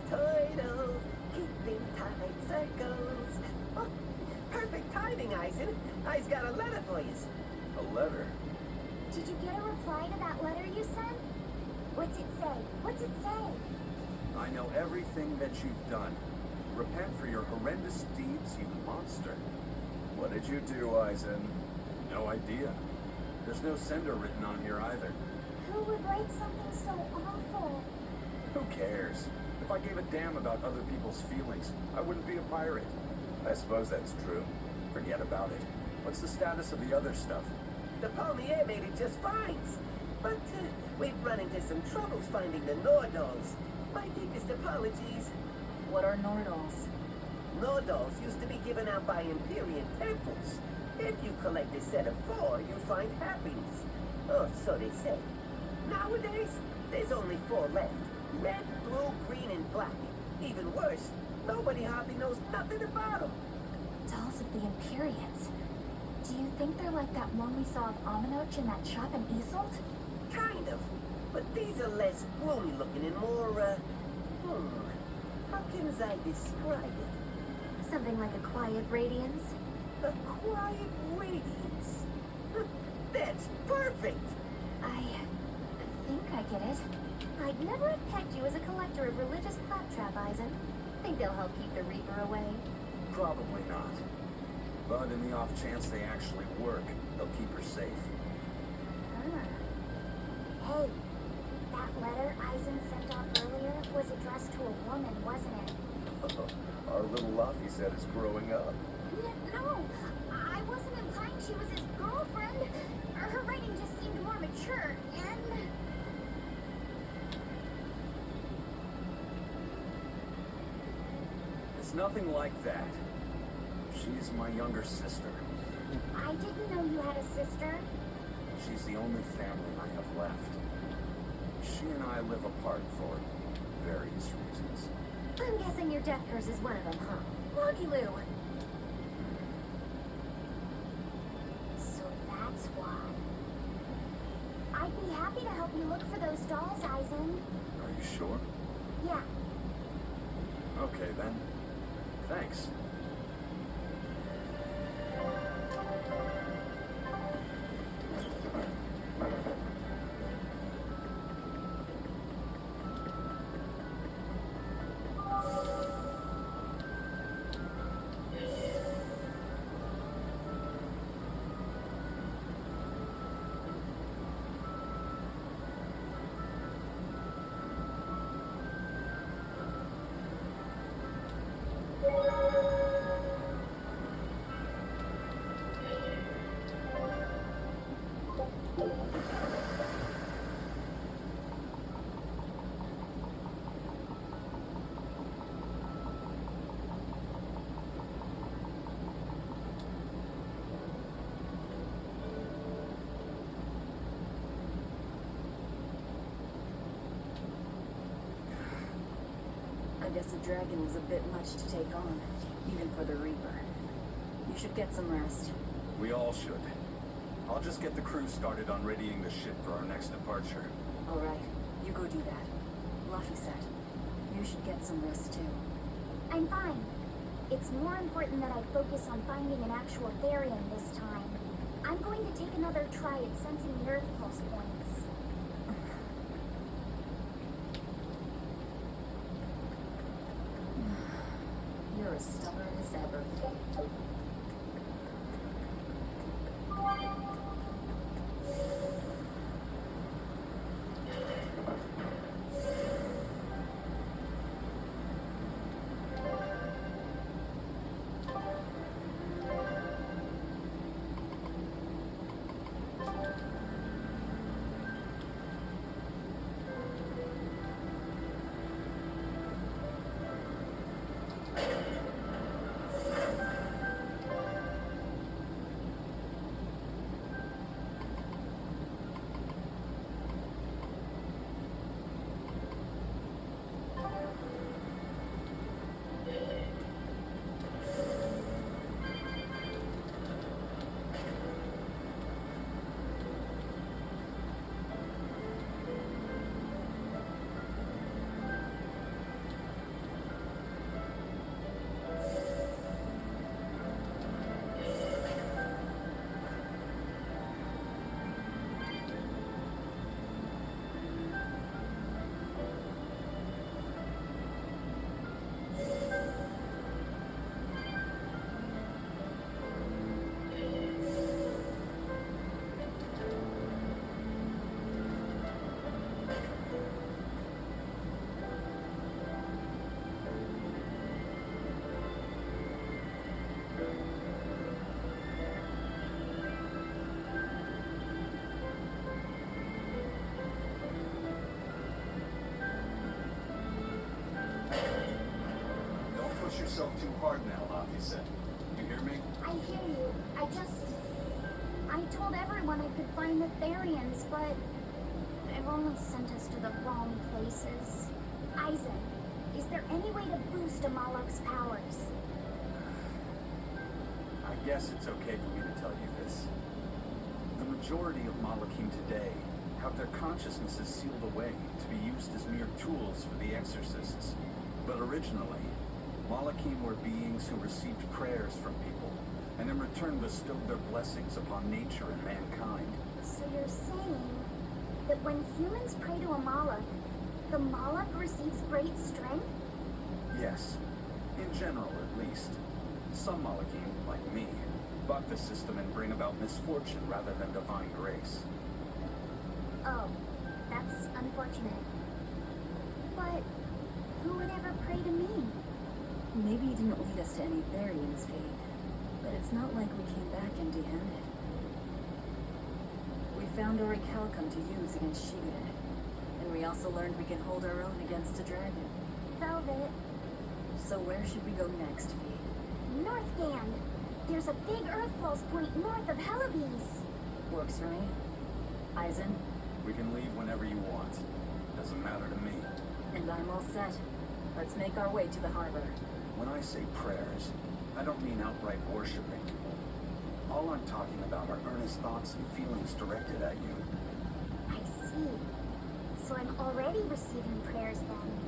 S7: Turtles, keeping tight circles. Oh, perfect timing, Eisen. I's got a letter for you.
S2: A letter?
S1: Did you get a reply to that letter you sent? What's it say? What's it say?
S2: I know everything that you've done. Repent for your horrendous deeds, you monster.
S6: What did you do, Eisen?
S2: No idea. There's no sender written on here either.
S1: Who would write something so awful?
S2: Who cares? If I gave a damn about other people's feelings, I wouldn't be a pirate.
S6: I suppose that's true.
S2: Forget about it. What's the status of the other stuff?
S7: The Palmier made it just fine. But we've run into some troubles finding the Nordals. My deepest apologies.
S5: What are Nordals?
S7: Nordals used to be given out by Empyrean temples. If you collect a set of 4, you find happiness. Oh, so they say. Nowadays, there's only 4 left. Red, blue, green, and black. Even worse, nobody hardly knows nothing about them.
S1: Dolls of the Empyreans. Do you think they're like that one we saw of Aminoch in that shop in Isolt?
S7: Kind of. But these are less gloomy looking and more, how can I describe it?
S1: Something like a quiet radiance?
S7: A quiet radiance. That's perfect!
S1: I think I get it. I'd never have pegged you as a collector of religious claptrap, Eisen. Think they'll help keep the Reaper away?
S2: Probably not. But in the off chance they actually work, they'll keep her safe.
S1: Hey, that letter Eisen sent off earlier was addressed to a woman, wasn't it?
S6: Our little Luffy said is growing up.
S1: No, I wasn't implying she was his girlfriend. Her writing just seemed more mature, and...
S2: It's nothing like that. She's my younger sister.
S1: I didn't know you had a sister.
S2: She's the only family I have left. She and I live apart for various reasons.
S1: I'm guessing your death curse is one of them, huh? Loggy Lou. So that's why. I'd be happy to help you look for those dolls, Eisen.
S2: Are you sure?
S1: Yeah,
S2: Okay then. Thanks.
S5: guess a dragon was a bit much to take on, even for the Reaper. You should get some rest.
S2: We all should. I'll just get the crew started on readying the ship for our next departure.
S5: Alright, you go do that. Luffy said, you should get some rest too.
S1: I'm fine. It's more important that I focus on finding an actual Therian this time. I'm going to take another try at sensing the Earth pulse points.
S5: You're as stubborn as ever.
S2: Don't push yourself too hard now, Laphisa. You hear me?
S1: I hear you. I told everyone I could find the Therians, but they've only sent us to the wrong places. Aizen, is there any way to boost Amalok's powers?
S2: I guess it's okay for me to tell you this. The majority of Malachim today have their consciousnesses sealed away to be used as mere tools for the exorcists. But originally, Malachim were beings who received prayers from people, and in return bestowed their blessings upon nature and mankind.
S1: So you're saying that when humans pray to a Malak, the Malak receives great strength?
S2: Yes, in general at least. Some Malachim, like me, buck the system and bring about misfortune rather than divine grace.
S1: Oh, that's unfortunate. But who would ever pray to me?
S5: Maybe you didn't lead us to any Therians, Fade, but it's not like we came back empty-handed. We found Orichalcum to use against Shigure, and we also learned we can hold our own against a dragon.
S1: Velvet.
S5: So where should we go next, Fade?
S1: Northgand. There's a big Earth pulse point north of Hellebes.
S5: Works for me. Aizen,
S2: We can leave whenever you want. Doesn't matter to me.
S5: and I'm all set. Let's make our way to the harbor.
S2: When I say prayers, I don't mean outright worshiping. All I'm talking about are earnest thoughts and feelings directed at you.
S1: I see. So I'm already receiving prayers then.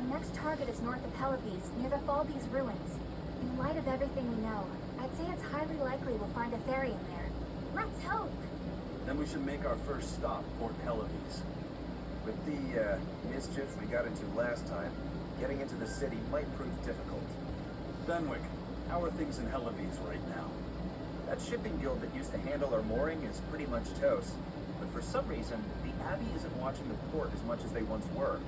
S1: next target is north of Pelopes, near the Faldes ruins. In light of everything we know, I'd say it's highly likely we'll find a Therian there. Let's hope!
S2: Then we should make our first stop, Port Pelopes.
S6: With the mischief we got into last time, getting into the city might prove difficult.
S2: Fenwick, how are things in Pelopes right now?
S8: That shipping guild that used to handle our mooring is pretty much toast. But for some reason, the Abbey isn't watching the port as much as they once were.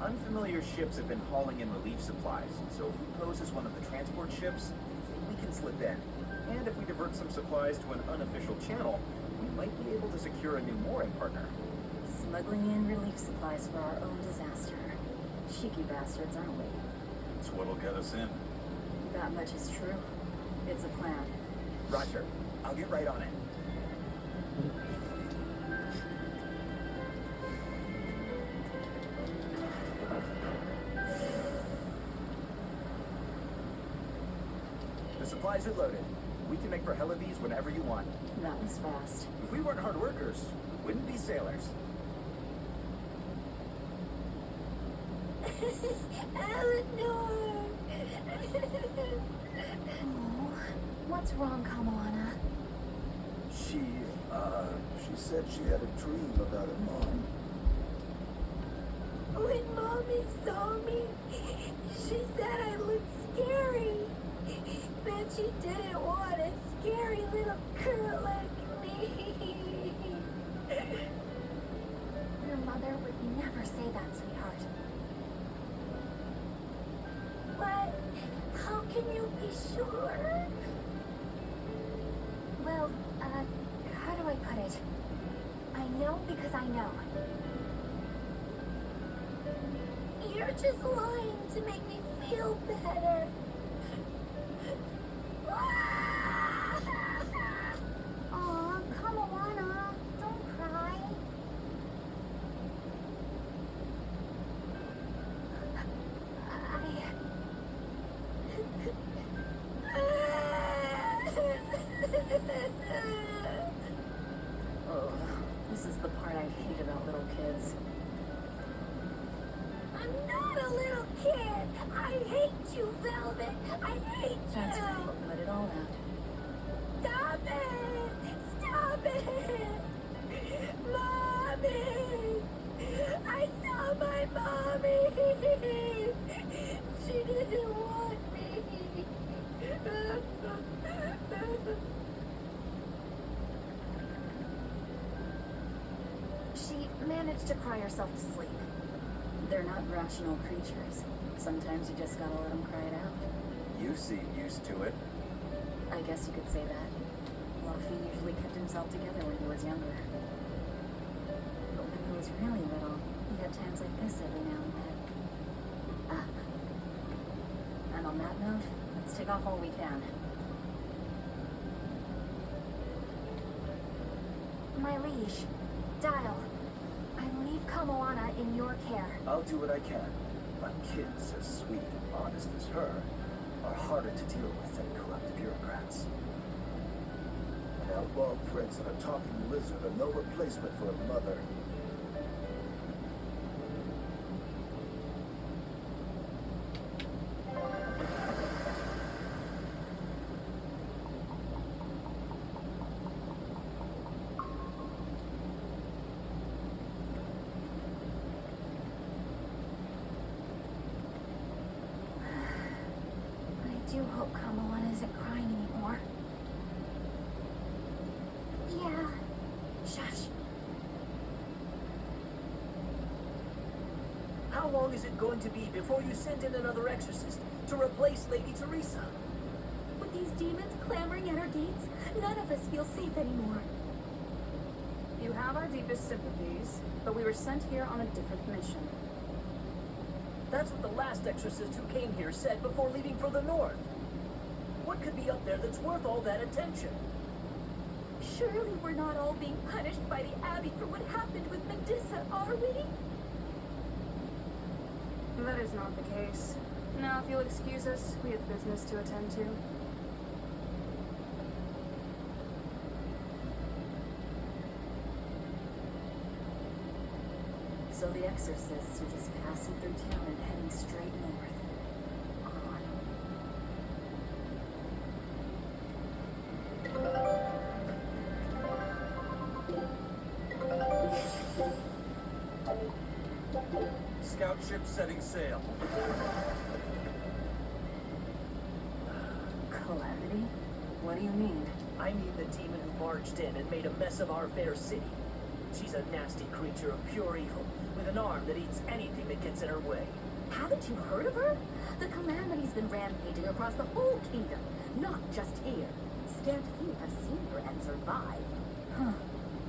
S8: Unfamiliar ships have been hauling in relief supplies, so if we pose as one of the transport ships, we can slip in. And if we divert some supplies to an unofficial channel, we might be able to secure a new mooring partner.
S5: Smuggling in relief supplies for our own disaster. Cheeky bastards, aren't we?
S2: It's what'll get us in.
S5: That much is true. It's a plan.
S8: Roger. I'll get right on it. The supplies are loaded. We can make for Helleves whenever you want.
S5: That was fast.
S8: If we weren't hard workers, we wouldn't be sailors.
S1: Eleanor! Oh, what's wrong, Kamoana?
S4: She said she had a dream about her mom.
S1: When Mommy saw me, she said I looked scary. That she didn't want a scary little girl like me. Your mother would never say that, sweetheart. What? How can you be sure? Well, how do I put it? I know because I know. You're just lying to make me feel better. Aw, come on, don't cry.
S5: Oh, this is the part I hate about little kids.
S1: I'm not a little kid. I hate you, Velvet. I hate
S5: That's
S1: you.
S5: right. Let it all out.
S1: Stop it! Stop it! Mommy! I saw my mommy! She didn't want me! She managed to cry herself to sleep.
S5: They're not rational creatures. Sometimes you just gotta let them cry it out.
S6: You seem used to it.
S5: I guess you could say that. Luffy usually kept himself together when he was younger. But when he was really little, he had times like this every now and then. And on that note, let's take off all we can.
S1: My liege, Dial, I leave Kamoana in your care.
S6: I'll do what I can. But kids as sweet and honest as her are harder to deal with than corrupt bureaucrats.
S4: An outlaw prince and a talking lizard are no replacement for a mother.
S1: I do hope Kamoana isn't crying anymore. Yeah. Shush.
S7: How long is it going to be before you send in another exorcist to replace Lady Teresa?
S1: With these demons clamoring at our gates, none of us feel safe anymore.
S5: You have our deepest sympathies, but we were sent here on a different mission.
S7: That's what the last exorcist who came here said before leaving for the north. What could be up there that's worth all that attention?
S1: Surely we're not all being punished by the Abbey for what happened with Medusa, are we?
S5: That is not the case. Now, if you'll excuse us, we have business to attend to. So the exorcists are just passing through town and heading straight north. Odd.
S2: Scout ship setting sail.
S5: Calamity? What do you mean?
S9: I mean the demon who barged in and made a mess of our fair city. She's a nasty creature of pure evil, with an arm that eats anything that gets in her way.
S10: Haven't you heard of her? The Calamity's been rampaging across the whole kingdom, not just here. Scant few have seen her and survived.
S5: Huh.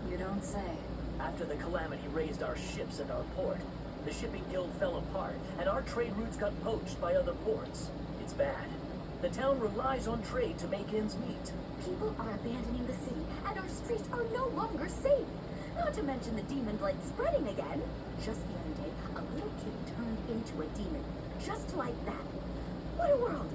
S5: You don't say.
S9: After the Calamity raised our ships and our port, the shipping guild fell apart, and our trade routes got poached by other ports. It's bad. The town relies on trade to make ends meet.
S10: People are abandoning the city, and our streets are no longer safe. Not to mention the demon blight spreading again. Just the other day, a little kid turned into a demon. Just like that. What a world!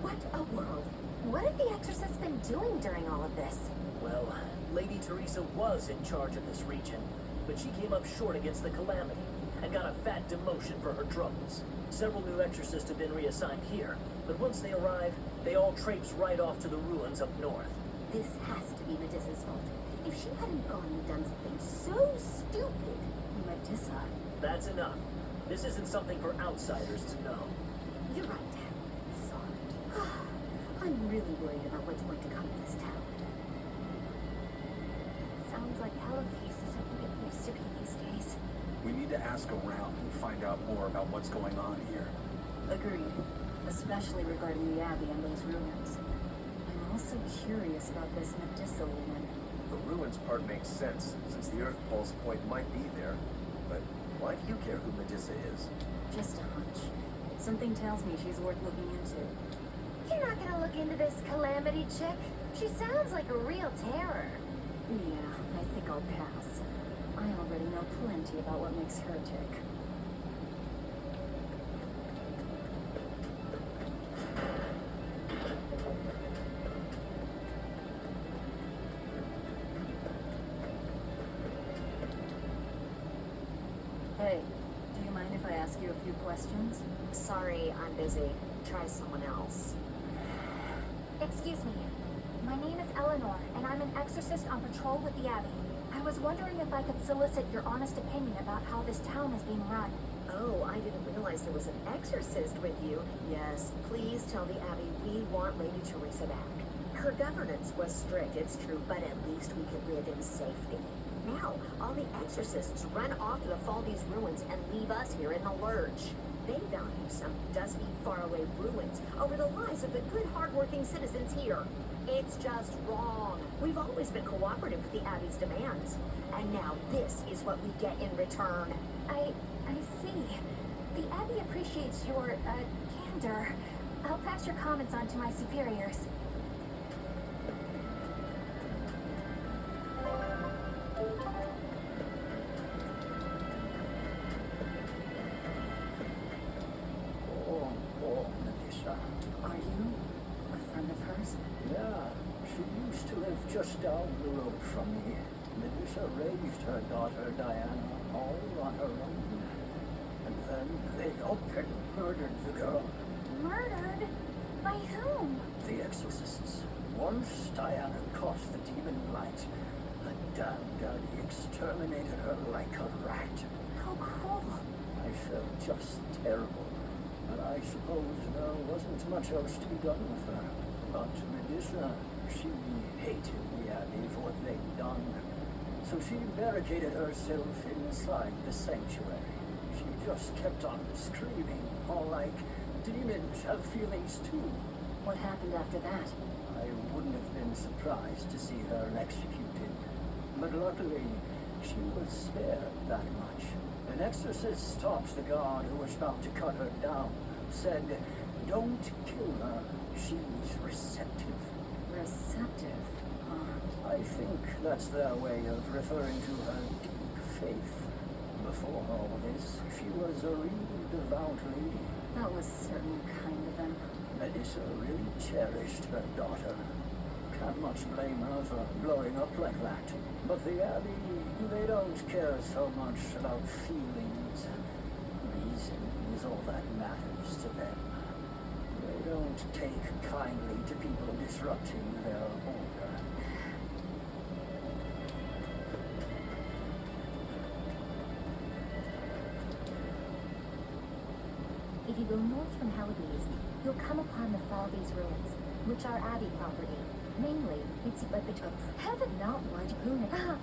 S10: What a world!
S1: What have the exorcists been doing during all of this?
S9: Well, Lady Teresa was in charge of this region, but she came up short against the Calamity and got a fat demotion for her troubles. Several new exorcists have been reassigned here, but once they arrive, they all traipse right off to the ruins up north.
S10: This has to be Medusa's fault. If she hadn't gone and done something so stupid.
S5: Medusa.
S9: That's enough. This isn't something for outsiders to know.
S10: You're right. Sorry. I'm really worried about what's going to come of this town.
S1: Sounds like hell of faces have been used to be these days.
S2: We need to ask around and find out more about what's going on here.
S5: Agreed. Especially regarding the Abbey and those ruins. I'm also curious about this Medusa woman.
S6: The ruins part makes sense, since the Earth Pulse point might be there. But why do you care who Medusa is?
S5: Just a hunch. Something tells me she's worth looking into.
S1: You're not gonna look into this Calamity chick? She sounds like a real terror.
S5: Yeah, I think I'll pass. I already know plenty about what makes her tick. Hey, do you mind if I ask you a few questions?
S10: Sorry, I'm busy. Try someone else.
S1: Excuse me. My name is Eleanor, and I'm an exorcist on patrol with the Abbey. I was wondering if I could solicit your honest opinion about how this town is being run.
S10: Oh, I didn't realize there was an exorcist with you. Yes, please tell the Abbey we want Lady Teresa back. Her governance was strict, it's true, but at least we could live in safety. Now, all the exorcists run off to the Faldy's ruins and leave us here in the lurch. They value some dusty, faraway ruins over the lives of the good, hardworking citizens here. It's just wrong. We've always been cooperative with the Abbey's demands. And now this is what we get in return.
S1: I see. The Abbey appreciates your, candor. I'll pass your comments on to my superiors.
S11: Oh, Medusa.
S5: Are you a friend of hers?
S11: Yeah, she used to live just down the road from me. Medusa raised her daughter Diana all on her own. And then they open murdered the girl.
S1: Murdered? By whom?
S11: The exorcists. Once Diana caught the demon blight, the damn daddy exterminated her like a rat.
S1: How cruel.
S11: I felt just terrible. But I suppose there wasn't much else to be done with her. But Medusa, she hated the Abbey for what they'd done. So she barricaded herself inside the sanctuary. She just kept on screaming, all like, demons have feelings too.
S5: What happened after that?
S11: I wouldn't have been surprised to see her executed. But luckily, she was spared that much. An exorcist stopped the guard who was about to cut her down. Said, don't kill her. She's receptive.
S5: Receptive?
S11: I think that's their way of referring to her deep faith. Before all this, she was a really devout lady.
S5: That was certainly kind of them.
S11: Medusa really cherished her daughter. Can't much blame her for blowing up like that. But the Abbey, they don't care so much about feelings. them. They don't take kindly to people disrupting their order.
S1: If you go north from Helides, you'll come upon the Faldes ruins, which are Abbey property. Mainly, it's but the heaven not one Puna.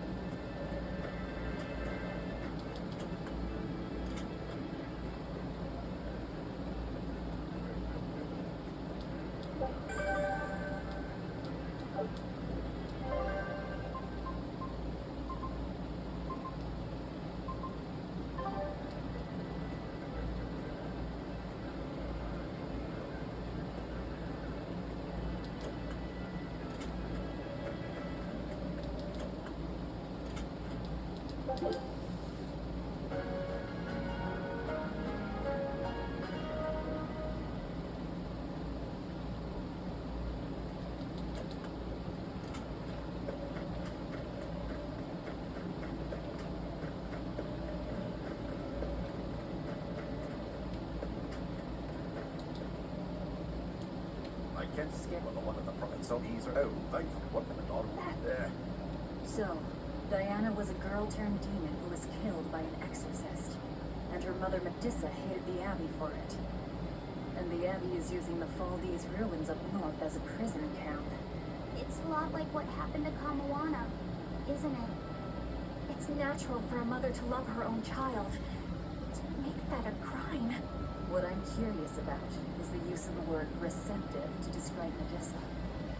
S6: I can't escape on the one of the front, so these are... Oh, thankfully, one of them not there.
S5: So, Diana was a girl-turned demon who was killed by an exorcist. And her mother Medissa hated the Abbey for it. And the Abbey is using the Faldes ruins up north as a prison camp.
S1: It's a lot like what happened to Kamawana, isn't it? It's natural for a mother to love her own child. To make that a crime.
S5: What I'm curious about is the use of the word receptive to describe Medissa.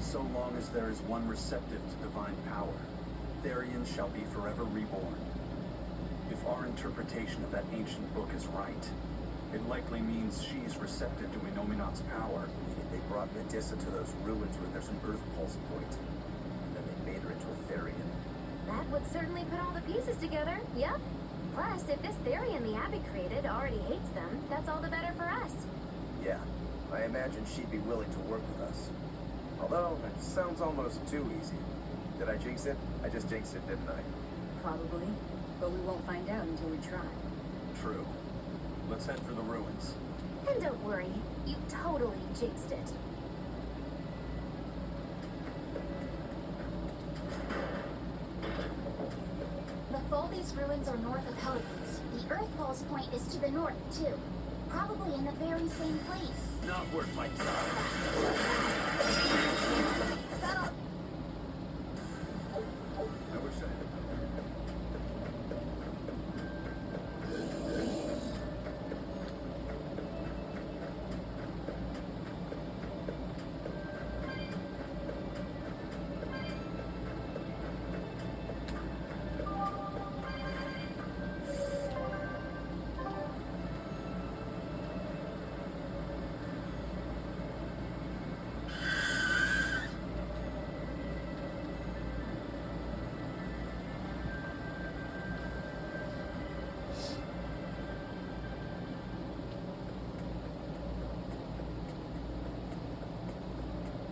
S2: So long as there is one receptive to divine power, Therian shall be forever reborn. If our interpretation of that ancient book is right, it likely means she's receptive to Inominat's power.
S6: Meaning they brought Medissa to those ruins where there's an earth pulse point. And then they made her into a Therian.
S1: That would certainly put all the pieces together, yep. Plus, if this Therian the Abbey created already hates them, that's all the better for us.
S6: Yeah, I imagine she'd be willing to work with us. Although, it sounds almost too easy. Did I jinx it? I just jinxed it, didn't I?
S5: Probably, but we won't find out until we try.
S2: True. Let's head for the ruins.
S1: And don't worry, you totally jinxed it. The Faldes ruins are north of Helides. The Earth Pulse point is to the north, too. Probably in the very same place.
S2: Not worth my time.
S1: That'll...
S2: I wish I had.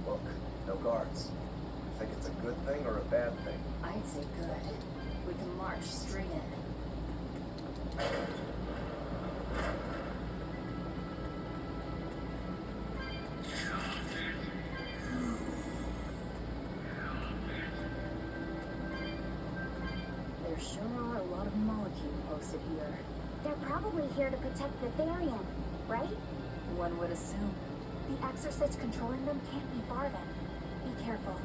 S6: Look, no guards. Think it's a good thing or a bad thing?
S5: I'd say good. We can march straight in. There sure are a lot of molecules posted here.
S1: They're probably here to protect the Therian, right?
S5: One would assume.
S1: The exorcist controlling them can't be far then. Be careful.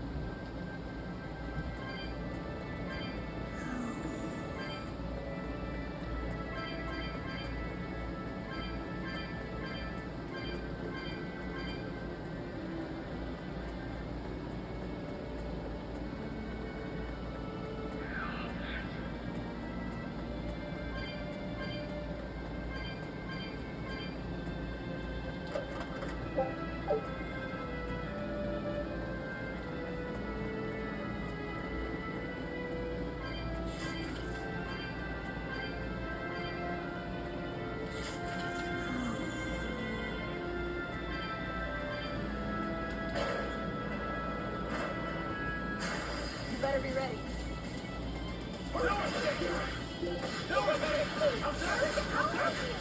S5: Better be ready.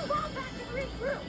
S1: Fall back and regroup!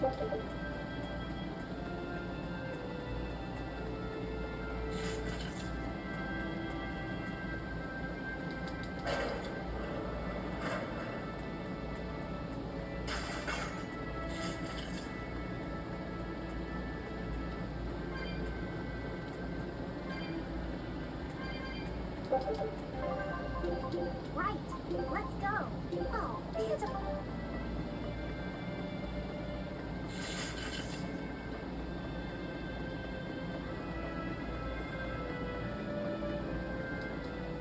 S1: Right, let's go. Oh, pitiful.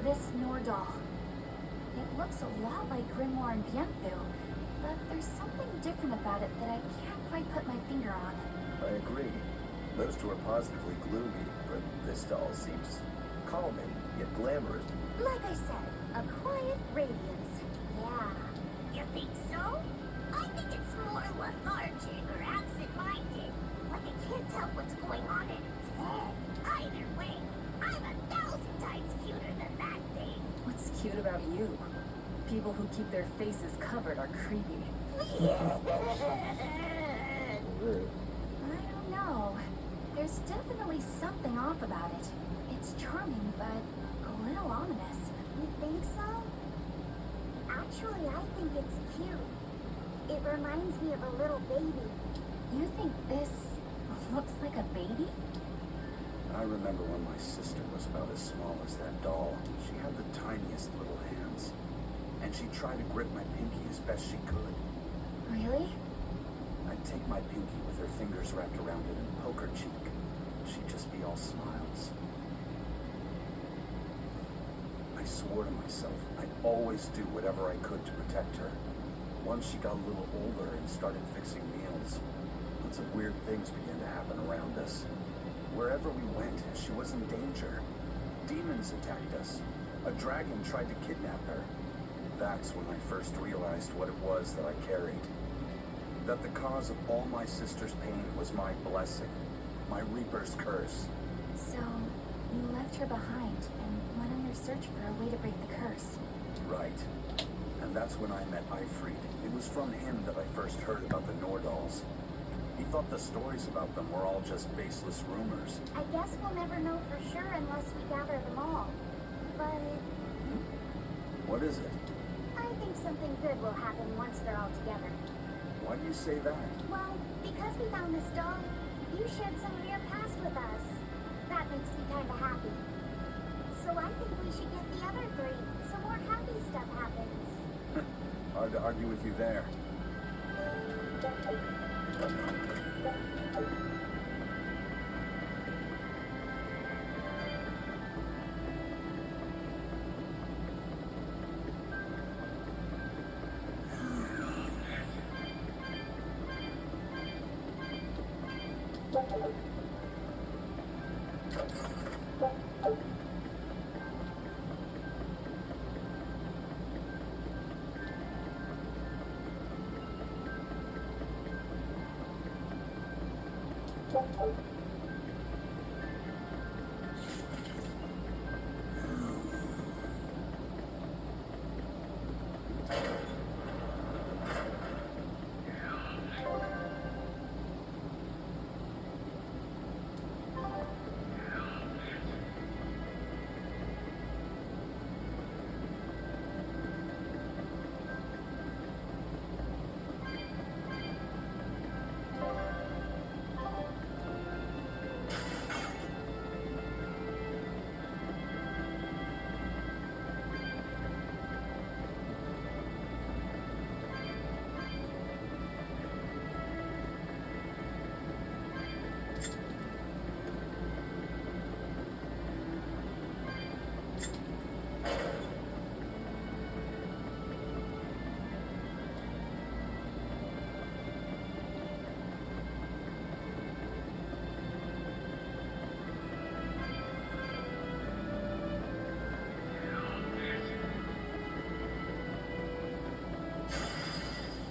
S1: This Nordal. It looks a lot like Grimoire and Bienfu, but there's something different about it that I can't quite put my finger on.
S6: I agree. Those two are positively gloomy, but this doll seems calming, yet glamorous.
S1: Like I said, a quiet radiance. Yeah.
S12: You think so? I think it's more lethargic or absent-minded. Like it can't tell what's going on in its head. Either way, I'm 1,000 times cuter than that thing.
S5: What's cute about you? People who keep their faces covered are creepy.
S3: Rude.
S1: I don't know. There's definitely something off about it. It's charming, but a little ominous.
S12: You think so? Actually, I think it's cute. It reminds me of a little baby.
S1: You think this looks like a baby?
S2: I remember when my sister was about as small as that doll. She had the tiniest little hands. And she tried to grip my pinky as best she could.
S1: Really?
S2: I'd take my pinky with her fingers wrapped around it and poke her cheek. She'd just be all smiles. I swore to myself I'd always do whatever I could to protect her. Once she got a little older and started fixing meals, lots of weird things began to happen around us. Wherever we went, she was in danger. Demons attacked us. A dragon tried to kidnap her. That's when I first realized what it was that I carried. That the cause of all my sister's pain was my blessing, my Reaper's curse.
S1: So, you left her behind and went on your search for a way to break the curse.
S2: Right. And that's when I met Eifried. It was from him that I first heard about the Nordals. He thought the stories about them were all just baseless rumors.
S12: I guess we'll never know for sure unless we gather them all. But
S2: What is it?
S12: I think something good will happen once they're all together.
S2: Why do you say that?
S12: Well, because we found this doll, you shared some of your past with us. That makes me kind of happy. So I think we should get the other three, so more happy stuff happens.
S2: Hard to argue with you there.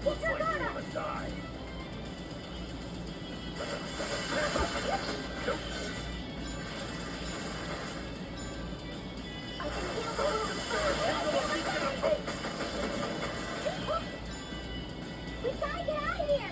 S2: Looks like you want to die.
S12: We gotta get out of here!